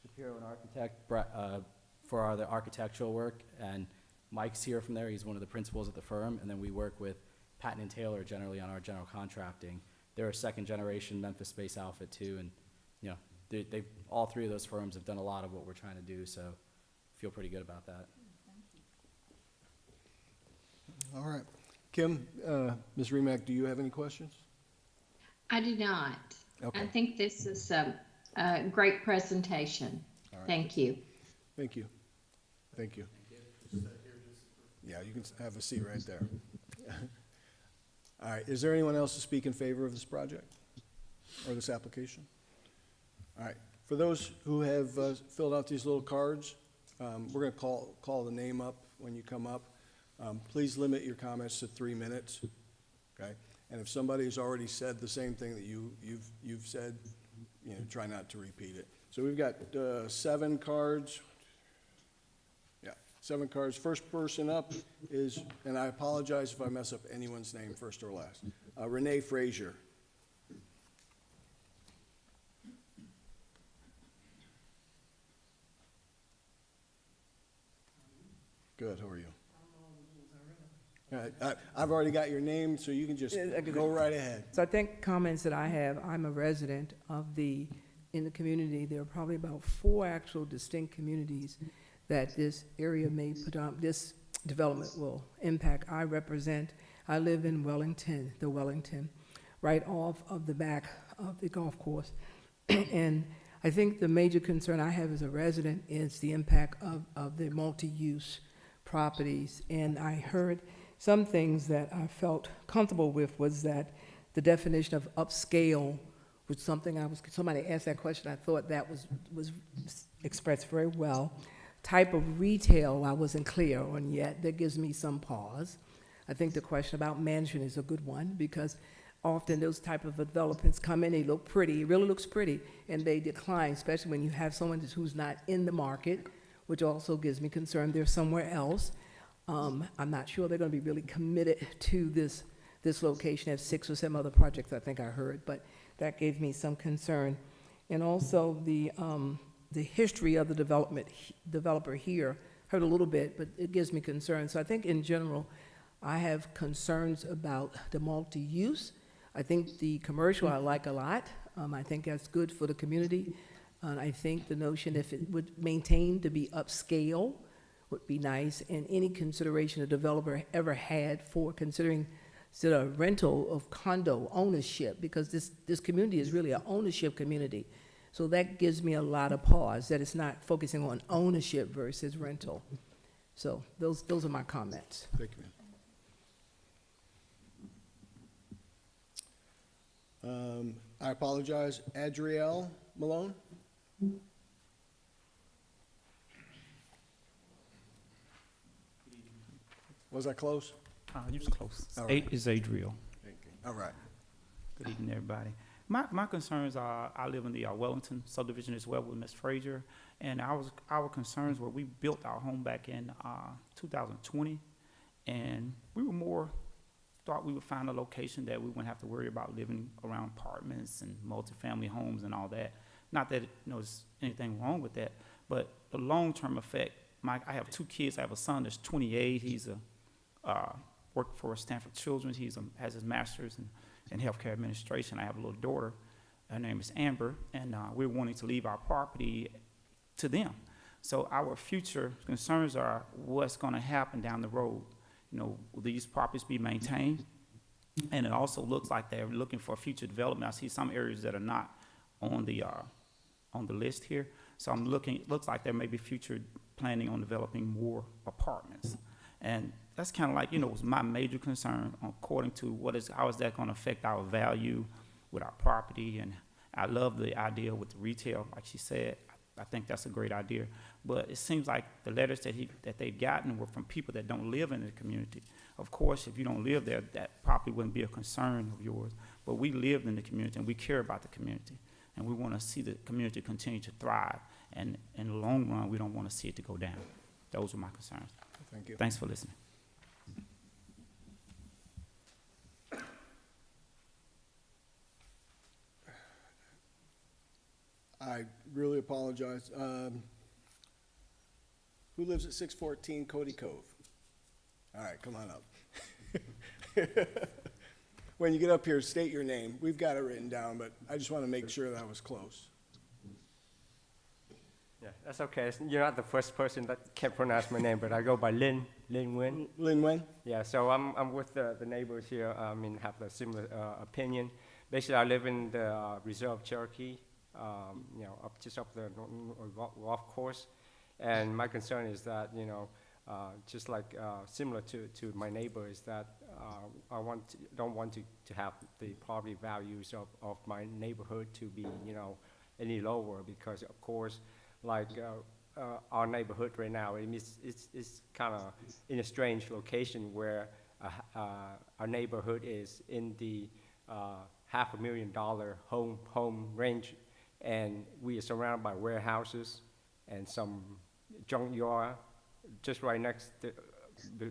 Shapiro, an architect, for the architectural work, and Mike's here from there. He's one of the principals at the firm. And then we work with Patton and Taylor generally on our general contracting. They're a second generation Memphis-based outfit too, and all three of those firms have done a lot of what we're trying to do, so feel pretty good about that. All right. Kim, Ms. Remack, do you have any questions? I do not. Okay. I think this is a great presentation. All right. Thank you. Thank you. Thank you. Yeah, you can have a seat right there. All right, is there anyone else to speak in favor of this project or this application? All right, for those who have filled out these little cards, we're going to call the name up when you come up. Please limit your comments to 3 minutes, okay? And if somebody's already said the same thing that you've said, try not to repeat it. So we've got 7 cards. Yeah, 7 cards. First person up is, and I apologize if I mess up anyone's name, first or last, Renee Frazier. Good, how are you? All right, I've already got your name, so you can just go right ahead. So I think comments that I have, I'm a resident in the community. There are probably about 4 actual distinct communities that this area this development will impact. I live in Wellington, right off of the back of the golf course. And I think the major concern I have as a resident is the impact of the multi-use properties. And I heard some things that I felt comfortable with was that the definition of upscale was something somebody asked that question, I thought that was expressed very well. Type of retail I wasn't clear on yet, that gives me some pause. I think the question about management is a good one because often those type of developments come in, they look pretty, it really looks pretty, and they decline, especially when you have someone who's not in the market, which also gives me concern they're somewhere else. I'm not sure they're going to be really committed to this location. They have 6 or 7 other projects I think I heard, but that gave me some concern. And also the history of the developer here, heard a little bit, but it gives me concern. So I think in general, I have concerns about the multi-use. I think the commercial I like a lot. I think that's good for the community. I think the notion if it would maintain to be upscale would be nice, and any consideration a developer ever had for considering a rental of condo ownership, because this community is really an ownership community. So that gives me a lot of pause, that it's not focusing on ownership versus rental. So those are my comments. Thank you, ma'am. I apologize, Adrielle Malone? Was that close? You was close. All right. 8 is Adriel. Thank you. All right. Good evening, everybody. My concerns are, I live in the Wellington subdivision as well with Ms. Frazier, and our concerns were we built our home back in 2020, and we were thought we would find a location that we wouldn't have to worry about living around apartments and multifamily homes and all that. Not that there's anything wrong with that, but the long-term effect, I have 2 kids. I have a son that's 28. He's worked for Stanford Children's. Has his master's in healthcare administration. I have a little daughter. Her name is Amber, and we're wanting to leave our property to them. So our future concerns are what's going to happen down the road. Will these properties be maintained? And it also looks like they're looking for future development. I see some areas that are not on the list here. So it looks like there may be future planning on developing more apartments. And that's kind of like, was my major concern according to how is that going to affect our value with our property. And I love the idea with the retail, like she said. I think that's a great idea. But it seems like the letters that they've gotten were from people that don't live in the community. Of course, if you don't live there, that probably wouldn't be a concern of yours. But we live in the community, and we care about the community. And we want to see the community continue to thrive. And in the long run, we don't want to see it to go down. Those are my concerns. Thank you. Thanks for listening. I really apologize. Who lives at 614 Cody Cove? All right, come on up. When you get up here, state your name. We've got it written down, but I just want to make sure that I was close. Yeah, that's okay. You're not the first person that can't pronounce my name, but I go by Lin Nguyen. Lin Wen? Yeah, so I'm with the neighbors here, have a similar opinion. Basically, I live in the reserve Cherokee, just up the golf course. And my concern is that, just like similar to my neighbor, is that I don't want to have the property values of my neighborhood to be, any lower, because of course, like our neighborhood right now, it's kind of in a strange location where our neighborhood is in the $500,000 home range, and we are surrounded by warehouses and some junkyard just right next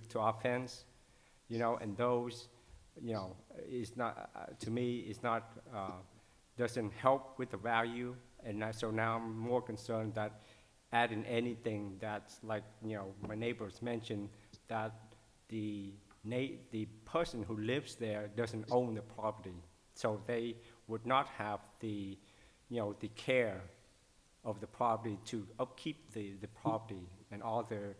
to our fence, and those, is not, to me, is not, doesn't help with the value. And so now I'm more concerned that adding anything that's like, my neighbors mentioned, that the person who lives there doesn't own the property. So they would not have the, the care of the property to upkeep the property and all the,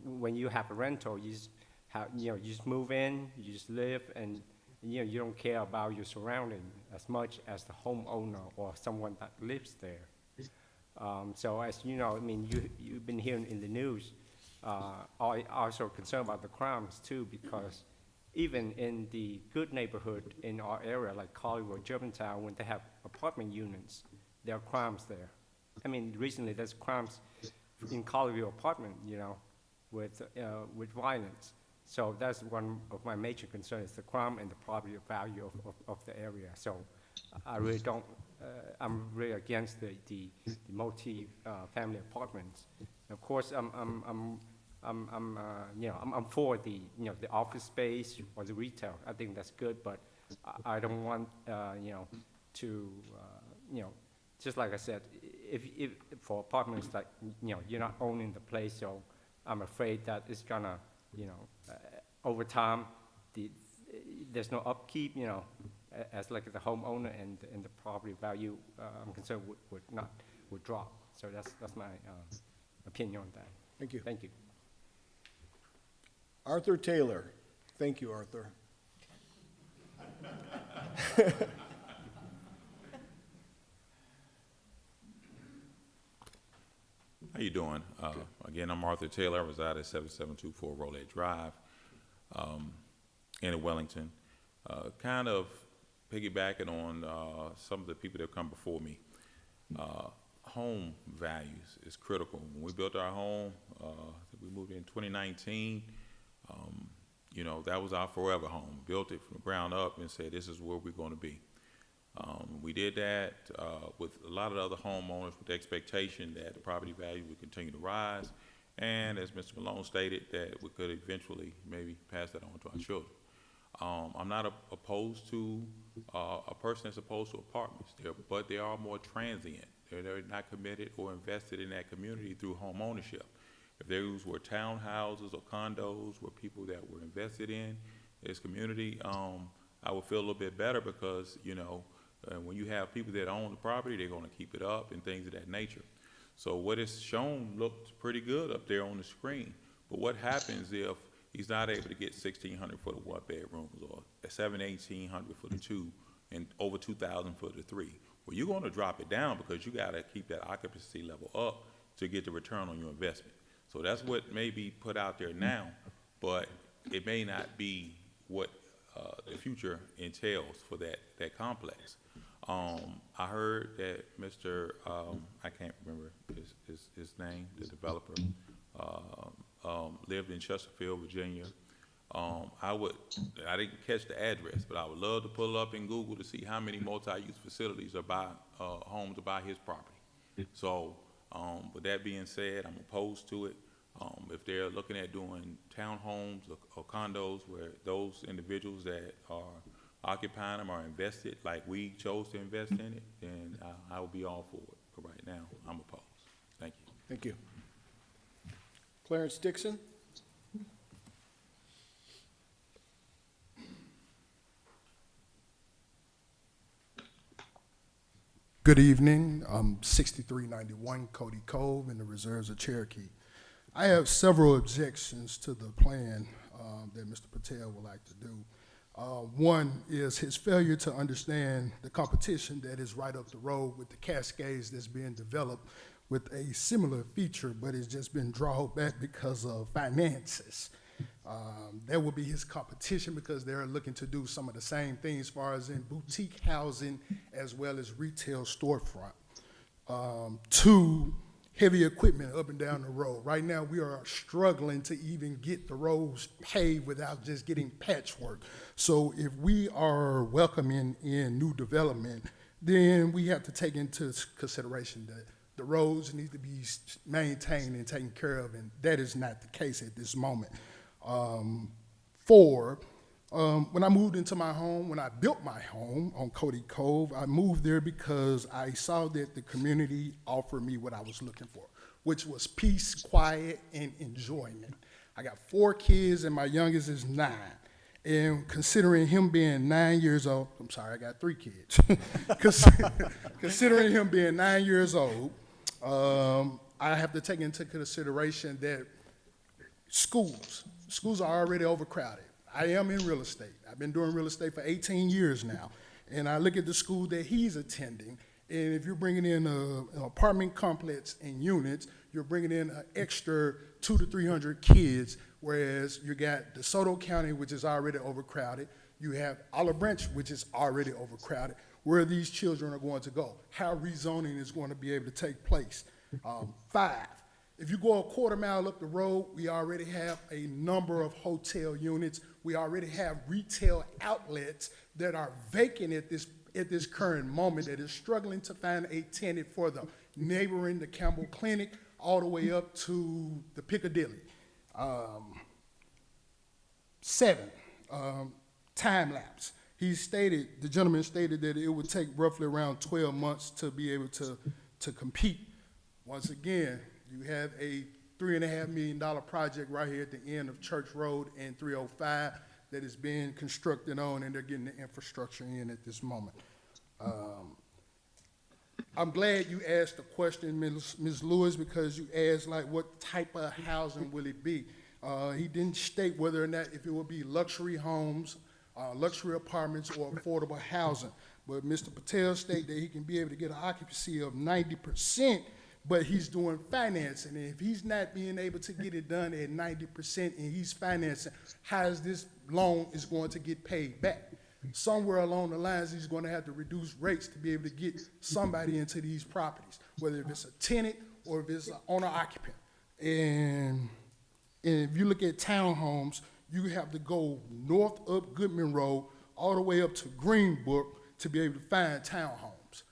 when you have a rental, you just have, you just move in, you just live, and you don't care about your surrounding as much as the homeowner or someone that lives there. So as you know, you've been hearing in the news, I also concerned about the crimes too, because even in the good neighborhood in our area, like Colleywood, Germantown, when they have apartment units, there are crimes there. Recently there's crimes in Colleywood apartment, with violence. So that's one of my major concerns, the crime and the property value of the area. So I really don't, I'm really against the multi-family apartments. Of course, I'm for the, the office space or the retail. I think that's good, but I don't want, to, just like I said, if for apartments, like, you're not owning the place, so I'm afraid that it's gonna, over time, there's no upkeep, as like the homeowner and the property value, I'm concerned would drop. So that's my opinion on that. Thank you. Thank you. Arthur Taylor. Thank you, Arthur. How you doing? Again, I'm Arthur Taylor. I reside at 7724 Rolette Drive in Wellington. Kind of piggybacking on some of the people that have come before me. Home values is critical. When we built our home, we moved in 2019, that was our forever home. Built it from the ground up and said, this is where we're going to be. We did that with a lot of other homeowners with the expectation that the property value would continue to rise, and as Mr. Malone stated, that we could eventually maybe pass that on to our children. I'm not opposed to a person that's opposed to apartments, but they are more transient. They're not committed or invested in that community through home ownership. If those were townhouses or condos, were people that were invested in this community, I would feel a little bit better because, when you have people that own the property, they're going to keep it up and things of that nature. So what is shown looked pretty good up there on the screen. But what happens if he's not able to get 1,600 for the one bedrooms or 1,800 for the two and over 2,000 for the three? Well, you're going to drop it down because you got to keep that occupancy level up to get the return on your investment. So that's what may be put out there now, but it may not be what the future entails for that complex. I heard that Mr. I can't remember his name, the developer, lived in Chesterfield, Virginia. I didn't catch the address, but I would love to pull up in Google to see how many multi-use facilities are by homes are by his property. So, with that being said, I'm opposed to it. If they're looking at doing townhomes or condos where those individuals that are occupying them are invested like we chose to invest in it, then I will be all for it. But right now, I'm opposed. Thank you. Thank you. Clarence Dixon. Good evening. I'm 6391 Cody Cove in the reserves of Cherokee. I have several objections to the plan that Mr. Patel would like to do. One is his failure to understand the competition that is right up the road with the Cascades that's being developed with a similar feature, but it's just been drawn back because of finances. That will be his competition because they're looking to do some of the same things as far as in boutique housing as well as retail storefront. Two, heavy equipment up and down the road. Right now, we are struggling to even get the roads paved without just getting patchwork. So if we are welcoming in new development, then we have to take into consideration that the roads need to be maintained and taken care of, and that is not the case at this moment. Four, when I moved into my home, when I built my home on Cody Cove, I moved there because I saw that the community offered me what I was looking for, which was peace, quiet, and enjoyment. I got 4 kids, and my youngest is 9. And considering him being 9 years old, I'm sorry, I got 3 kids. Considering him being 9 years old, I have to take into consideration that schools are already overcrowded. I am in real estate. I've been doing real estate for 18 years now. And I look at the school that he's attending, and if you're bringing in an apartment complex and units, you're bringing in an extra 200 to 300 kids, whereas you got DeSoto County, which is already overcrowded. You have Olive Branch, which is already overcrowded. Where these children are going to go, how rezoning is going to be able to take place. 5, if you go a quarter mile up the road, we already have a number of hotel units. We already have retail outlets that are vacant at this current moment that is struggling to find a tenant for the neighboring, the Campbell Clinic, all the way up to the Piccadilly. 7, time lapse. The gentleman stated that it would take roughly around 12 months to be able to compete. Once again, you have a $3.5 million project right here at the end of Church Road and 305 that is being constructed on, and they're getting the infrastructure in at this moment. I'm glad you asked the question, Ms. Lewis, because you asked, like, what type of housing will it be? He didn't state whether or not if it would be luxury homes, luxury apartments, or affordable housing. But Mr. Patel stated that he can be able to get an occupancy of 90%, but he's doing financing. And if he's not being able to get it done at 90% and he's financing, how is this loan is going to get paid back? Somewhere along the lines, he's going to have to reduce rates to be able to get somebody into these properties, whether if it's a tenant or if it's an owner-occupant. And if you look at townhomes, you have to go north up Goodman Road all the way up to Greenbrook to be able to find townhomes.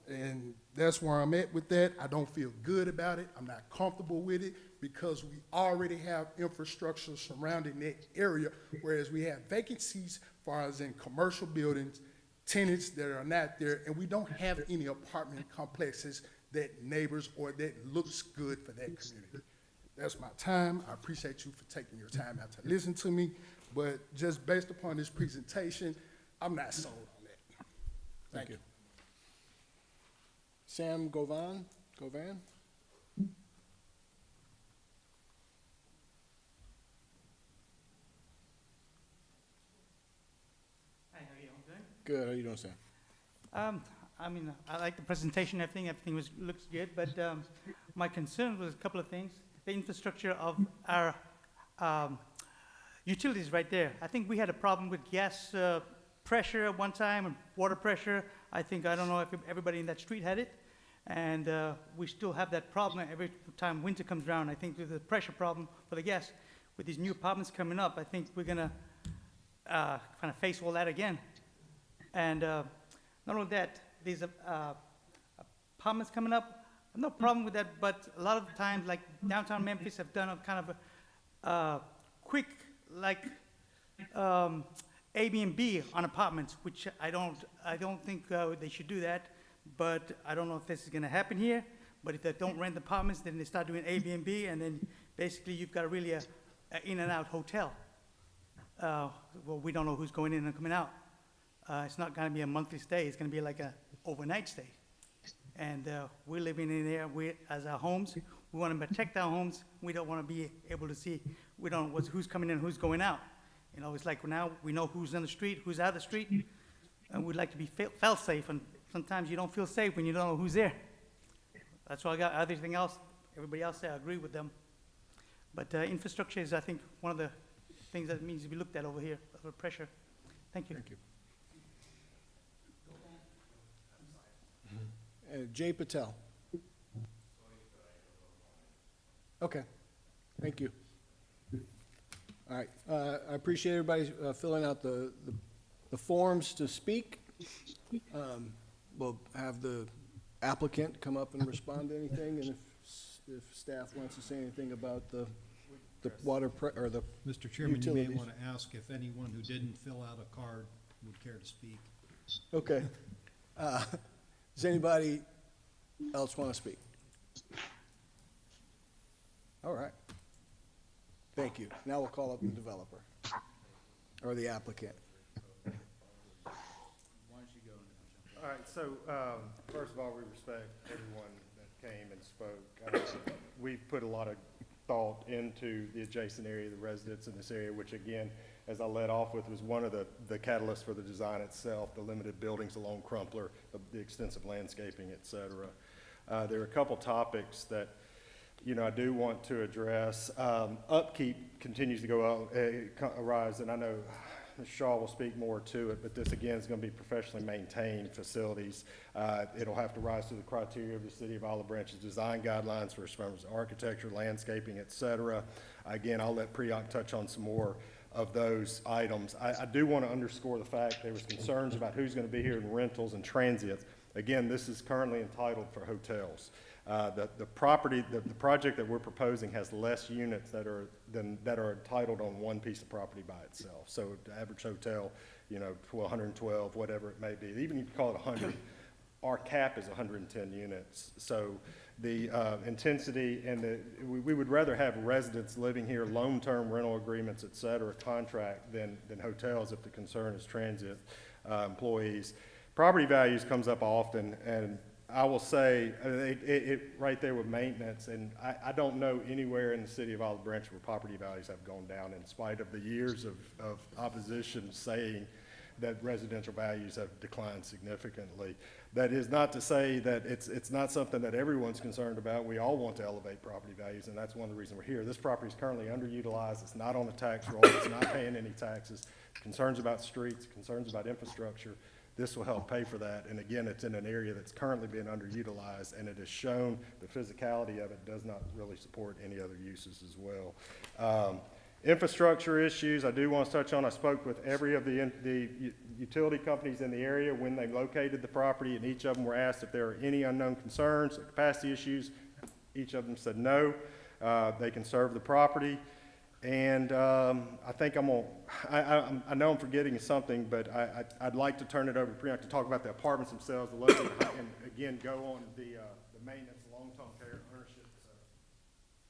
And that's where I'm at with that. I don't feel good about it. I'm not comfortable with it because we already have infrastructure surrounding that area, whereas we have vacancies as far as in commercial buildings, tenants that are not there, and we don't have any apartment complexes that neighbors or that looks good for that community. That's my time. I appreciate you for taking your time out to listen to me, but just based upon this presentation, I'm not sold on that. Thank you. Sam Govan? Hi, how are you all doing? Good. How you doing, Sam? I mean, I like the presentation, everything looks good, but my concern was a couple of things. The infrastructure of our utilities right there. I think we had a problem with gas pressure at one time and water pressure. I don't know if everybody in that street had it. And we still have that problem every time winter comes around. I think there's a pressure problem for the gas. With these new apartments coming up, I think we're gonna kind of face all that again. And not only that, these apartments coming up, no problem with that, but a lot of times, like downtown Memphis have done a kind of a quick, like, Airbnb on apartments, which I don't think they should do that. But I don't know if this is going to happen here. But if they don't rent apartments, then they start doing Airbnb, and then basically you've got really a in-and-out hotel. Well, we don't know who's going in and coming out. It's not going to be a monthly stay. It's going to be like a overnight stay. And we're living in there, as our homes, we want to protect our homes. We don't want to be able to see, we don't know who's coming in, who's going out. You know, it's like now we know who's on the street, who's out of the street, and we'd like to be felt safe. And sometimes you don't feel safe when you don't know who's there. That's why I got everything else. Everybody else there, I agree with them. But infrastructure is, I think, one of the things that needs to be looked at over here, under pressure. Thank you. Thank you. Jay Patel. Okay, thank you. All right, I appreciate everybody filling out the forms to speak. We'll have the applicant come up and respond to anything, and if staff wants to say anything about the water or the Mr. Chairman, you may utilities. want to ask if anyone who didn't fill out a card would care to speak. Okay. Does anybody else want to speak? All right. Thank you. Now we'll call up the developer or the applicant. All right, so first of all, we respect everyone that came and spoke. We've put a lot of thought into the adjacent area, the residents in this area, which again, as I led off with, was one of the catalysts for the design itself, the limited buildings along Crumpler, the extensive landscaping, et cetera. There are a couple topics that, I do want to address. Upkeep continues to arise, and I know Ms. Shaw will speak more to it, but this again is going to be professionally maintained facilities. It'll have to rise to the criteria of the City of Olive Branch's design guidelines for as far as architecture, landscaping, et cetera. Again, I'll let Priyank touch on some more of those items. I do want to underscore the fact there was concerns about who's going to be here in rentals and transients. Again, this is currently entitled for hotels. The project that we're proposing has less units that are entitled on one piece of property by itself. So the average hotel, 112, whatever it may be, even if you call it 100, our cap is 110 units. So the intensity and we would rather have residents living here, long-term rental agreements, et cetera, contract than hotels if the concern is transient employees. Property values comes up often, and I will say, it right there with maintenance, and I don't know anywhere in the City of Olive Branch where property values have gone down in spite of the years of opposition saying that residential values have declined significantly. That is not to say that it's not something that everyone's concerned about. We all want to elevate property values, and that's one of the reasons we're here. This property is currently underutilized. It's not on the tax roll. It's not paying any taxes. Concerns about streets, concerns about infrastructure. This will help pay for that. And again, it's in an area that's currently being underutilized, and it has shown the physicality of it does not really support any other uses as well. Infrastructure issues, I do want to touch on. I spoke with every of the utility companies in the area when they located the property, and each of them were asked if there are any unknown concerns or capacity issues. Each of them said no. They can serve the property. And I think I know I'm forgetting something, but I'd like to turn it over to Priyank to talk about the apartments themselves, the local, and again, go on the maintenance, long-term care, ownership.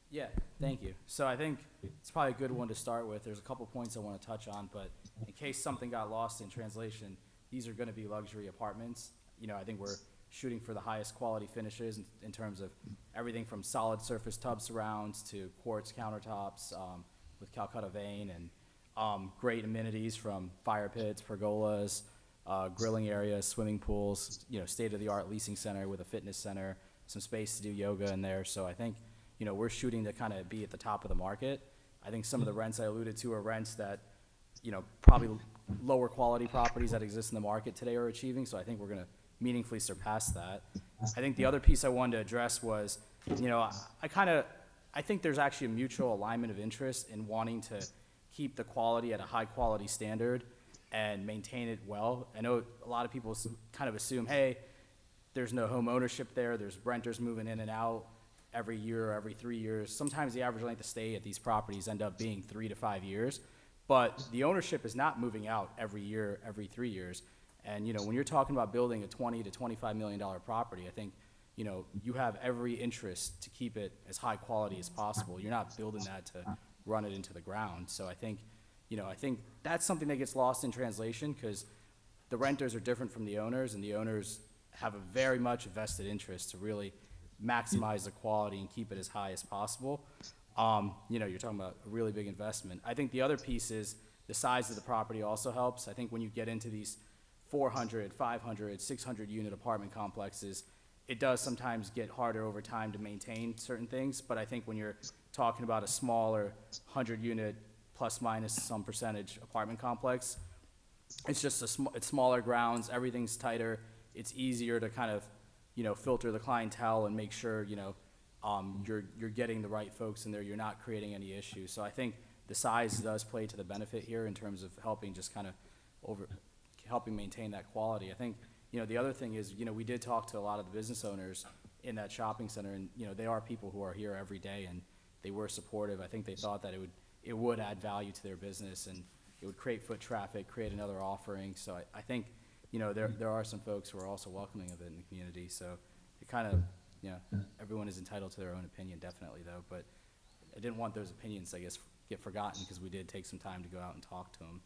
Yeah, thank you. So I think it's probably a good one to start with. There's a couple points I want to touch on, but in case something got lost in translation, these are going to be luxury apartments. I think we're shooting for the highest quality finishes in terms of everything from solid surface tub surrounds to quartz countertops, with Calcutta vein, and great amenities from fire pits, pergolas, grilling areas, swimming pools, state-of-the-art leasing center with a fitness center, some space to do yoga in there. So I think, we're shooting to kind of be at the top of the market. I think some of the rents I alluded to are rents that, probably lower quality properties that exist in the market today are achieving. So I think we're going to meaningfully surpass that. I think the other piece I wanted to address was, I think there's actually a mutual alignment of interest in wanting to keep the quality at a high quality standard and maintain it well. I know a lot of people kind of assume, hey, there's no home ownership there. There's renters moving in and out every year or every 3 years. Sometimes the average length of stay at these properties end up being 3 to 5 years, but the ownership is not moving out every year, every 3 years. And, when you're talking about building a $20 to $25 million property, I think, you have every interest to keep it as high quality as possible. You're not building that to run it into the ground. So I think that's something that gets lost in translation because the renters are different from the owners, and the owners have a very much vested interest to really maximize the quality and keep it as high as possible. You know, you're talking about a really big investment. I think the other piece is the size of the property also helps. I think when you get into these 400, 500, 600 unit apartment complexes, it does sometimes get harder over time to maintain certain things, but I think when you're talking about a smaller 100 unit plus minus some percentage apartment complex, it's just it's smaller grounds, everything's tighter, it's easier to kind of, you know, filter the clientele and make sure, you know, you're getting the right folks in there, you're not creating any issues. So I think the size does play to the benefit here in terms of helping just kind of helping maintain that quality. I think, you know, the other thing is, you know, we did talk to a lot of the business owners in that shopping center, and, you know, they are people who are here every day, and they were supportive. I think they thought that it would add value to their business, and it would create foot traffic, create another offering. So I think, you know, there are some folks who are also welcoming of it in the community. So it kind of, you know, everyone is entitled to their own opinion, definitely, though. But I didn't want those opinions, I guess, get forgotten, because we did take some time to go out and talk to them.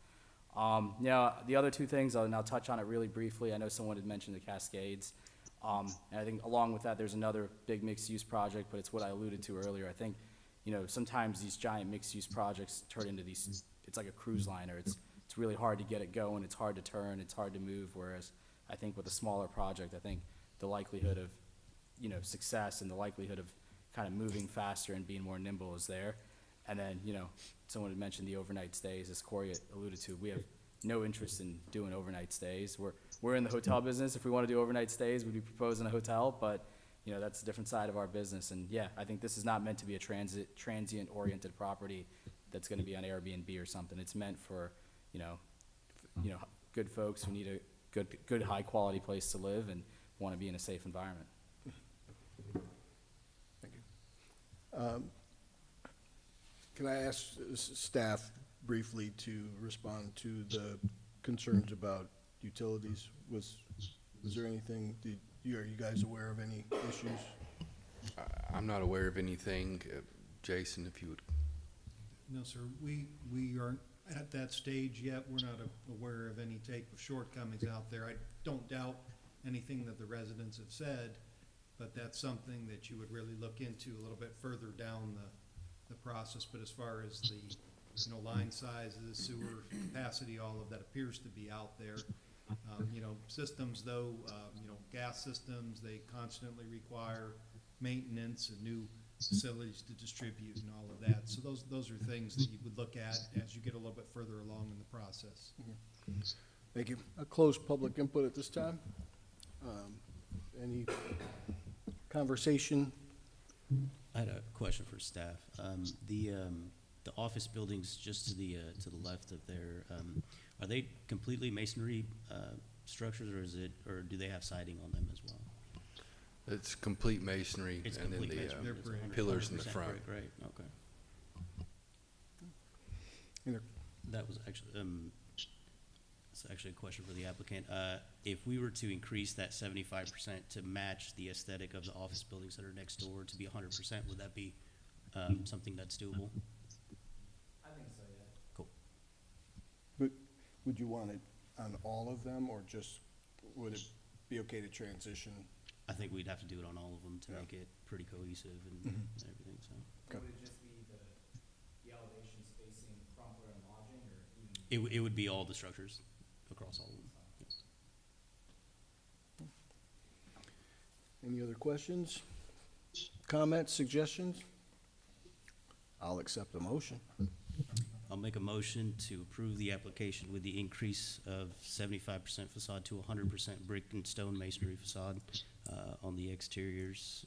You know, the other two things, I'll touch on it really briefly. I know someone had mentioned the Cascades. And I think along with that, there's another big mixed-use project, but it's what I alluded to earlier. I think, you know, sometimes these giant mixed-use projects turn into these, it's like a cruise liner. It's really hard to get it going, it's hard to turn, it's hard to move, whereas I think with a smaller project, I think the likelihood of, you know, success and the likelihood of kind of moving faster and being more nimble is there. And then, you know, someone had mentioned the overnight stays, as Corey alluded to. We have no interest in doing overnight stays. We're in the hotel business. If we want to do overnight stays, we'd be proposing a hotel, but, you know, that's a different side of our business. And yeah, I think this is not meant to be a transient-oriented property that's going to be on Airbnb or something. It's meant for, you know, good folks who need a good high-quality place to live and want to be in a safe environment. Thank you. Can I ask staff briefly to respond to the concerns about utilities? Was there anything, are you guys aware of any issues? I'm not aware of anything. Jason, if you would. No, sir, we aren't at that stage yet. We're not aware of any type of shortcomings out there. I don't doubt anything that the residents have said, but that's something that you would really look into a little bit further down the process. But as far as the, you know, line sizes, sewer capacity, all of that appears to be out there. You know, systems though, you know, gas systems, they constantly require maintenance and new facilities to distribute and all of that. So those are things that you would look at as you get a little bit further along in the process. Thank you. I'll close public input at this time. Any conversation? I had a question for staff. The office buildings just to the left of there, are they completely masonry structures, or do they have siding on them as well? It's complete masonry, It's and then complete the masonry. It's pillars in the 100% front. brick, right, okay. Either. That was actually, it's actually a question for the applicant. If we were to increase that 75% to match the aesthetic of the office buildings that are next door to be 100%, would that be something that's doable? I think so, yeah. Cool. But would you want it on all of them, or just, would it be okay to transition? I think we'd have to do it on all of them to make it pretty cohesive and everything, so. Would it just be the elevation spacing crumpler and lodging, or even? It would be all the structures across all of them. Yes. Any other questions, comments, suggestions? I'll accept the motion. I'll make a motion to approve the application with the increase of 75% facade to 100% brick and stone masonry facade on the exteriors,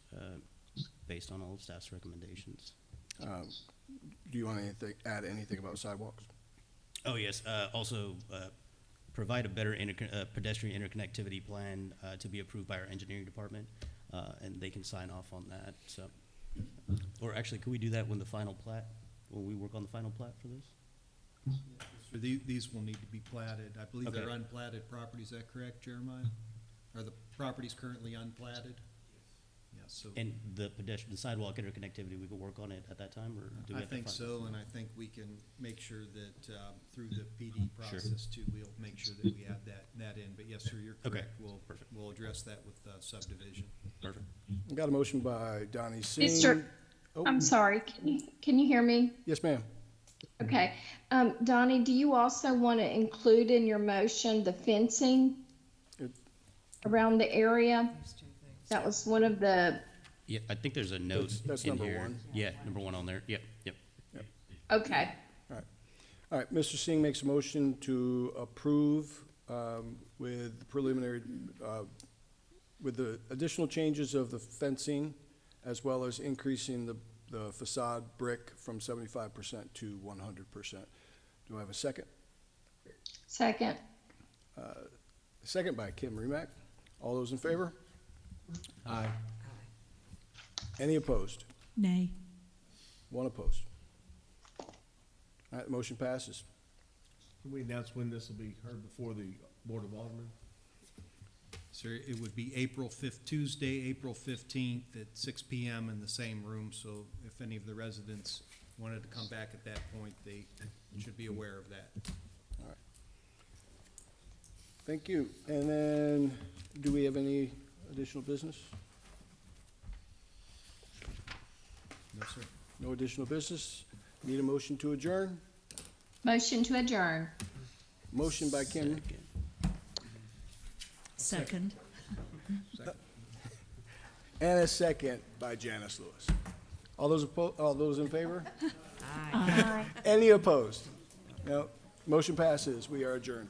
based on all of staff's recommendations. Do you want to add anything about sidewalks? Oh, yes. Also, provide a better pedestrian interconnectivity plan to be approved by our engineering department, and they can sign off on that. So, or actually, could we do that when we work on the final plat for this? So these will need to be platted. I believe Okay. they're unplatted properties. Is that correct, Jeremiah? Are the properties currently unplatted? Yes, so. And the pedestrian, the sidewalk interconnectivity, we could work on it at that time, or do we I have to think front- so, and I think we can make sure that, through the PD process too, we'll make sure that we add that in. But yes, sir, you're Okay, correct. We'll address that with subdivision. Perfect. Got a motion by Donnie Singh. Mr. Oh, I'm sorry, can you hear me? yes, ma'am. Okay. Donnie, do you also want to include in your motion the fencing It- around the area? Those two things. That was one of the, Yeah, I think there's a note That's in number here. one. Yeah, number one on there. Yep, yep. okay. All right, Mr. Singh makes a motion to approve with preliminary, with the additional changes of the fencing, as well as increasing the facade brick from 75% to 100%. Do I have a second? Second. Second by Kim Remack. All those in favor? Aye. Any opposed? Nay. One opposed. All right, the motion passes. Can we announce when this will be heard before the Board of Aldermen? Sir, it would be Tuesday, April 15th at 6 PM in the same room. So if any of the residents wanted to come back at that point, they should be aware of that. All right. Thank you. And then, do we have any additional business? No, sir. No additional business? Need a motion to adjourn? Motion to adjourn. Motion by Kim, Second. and a second by Janice Lewis. All those in favor? Aye. Any opposed? No. Motion passes. We are adjourned.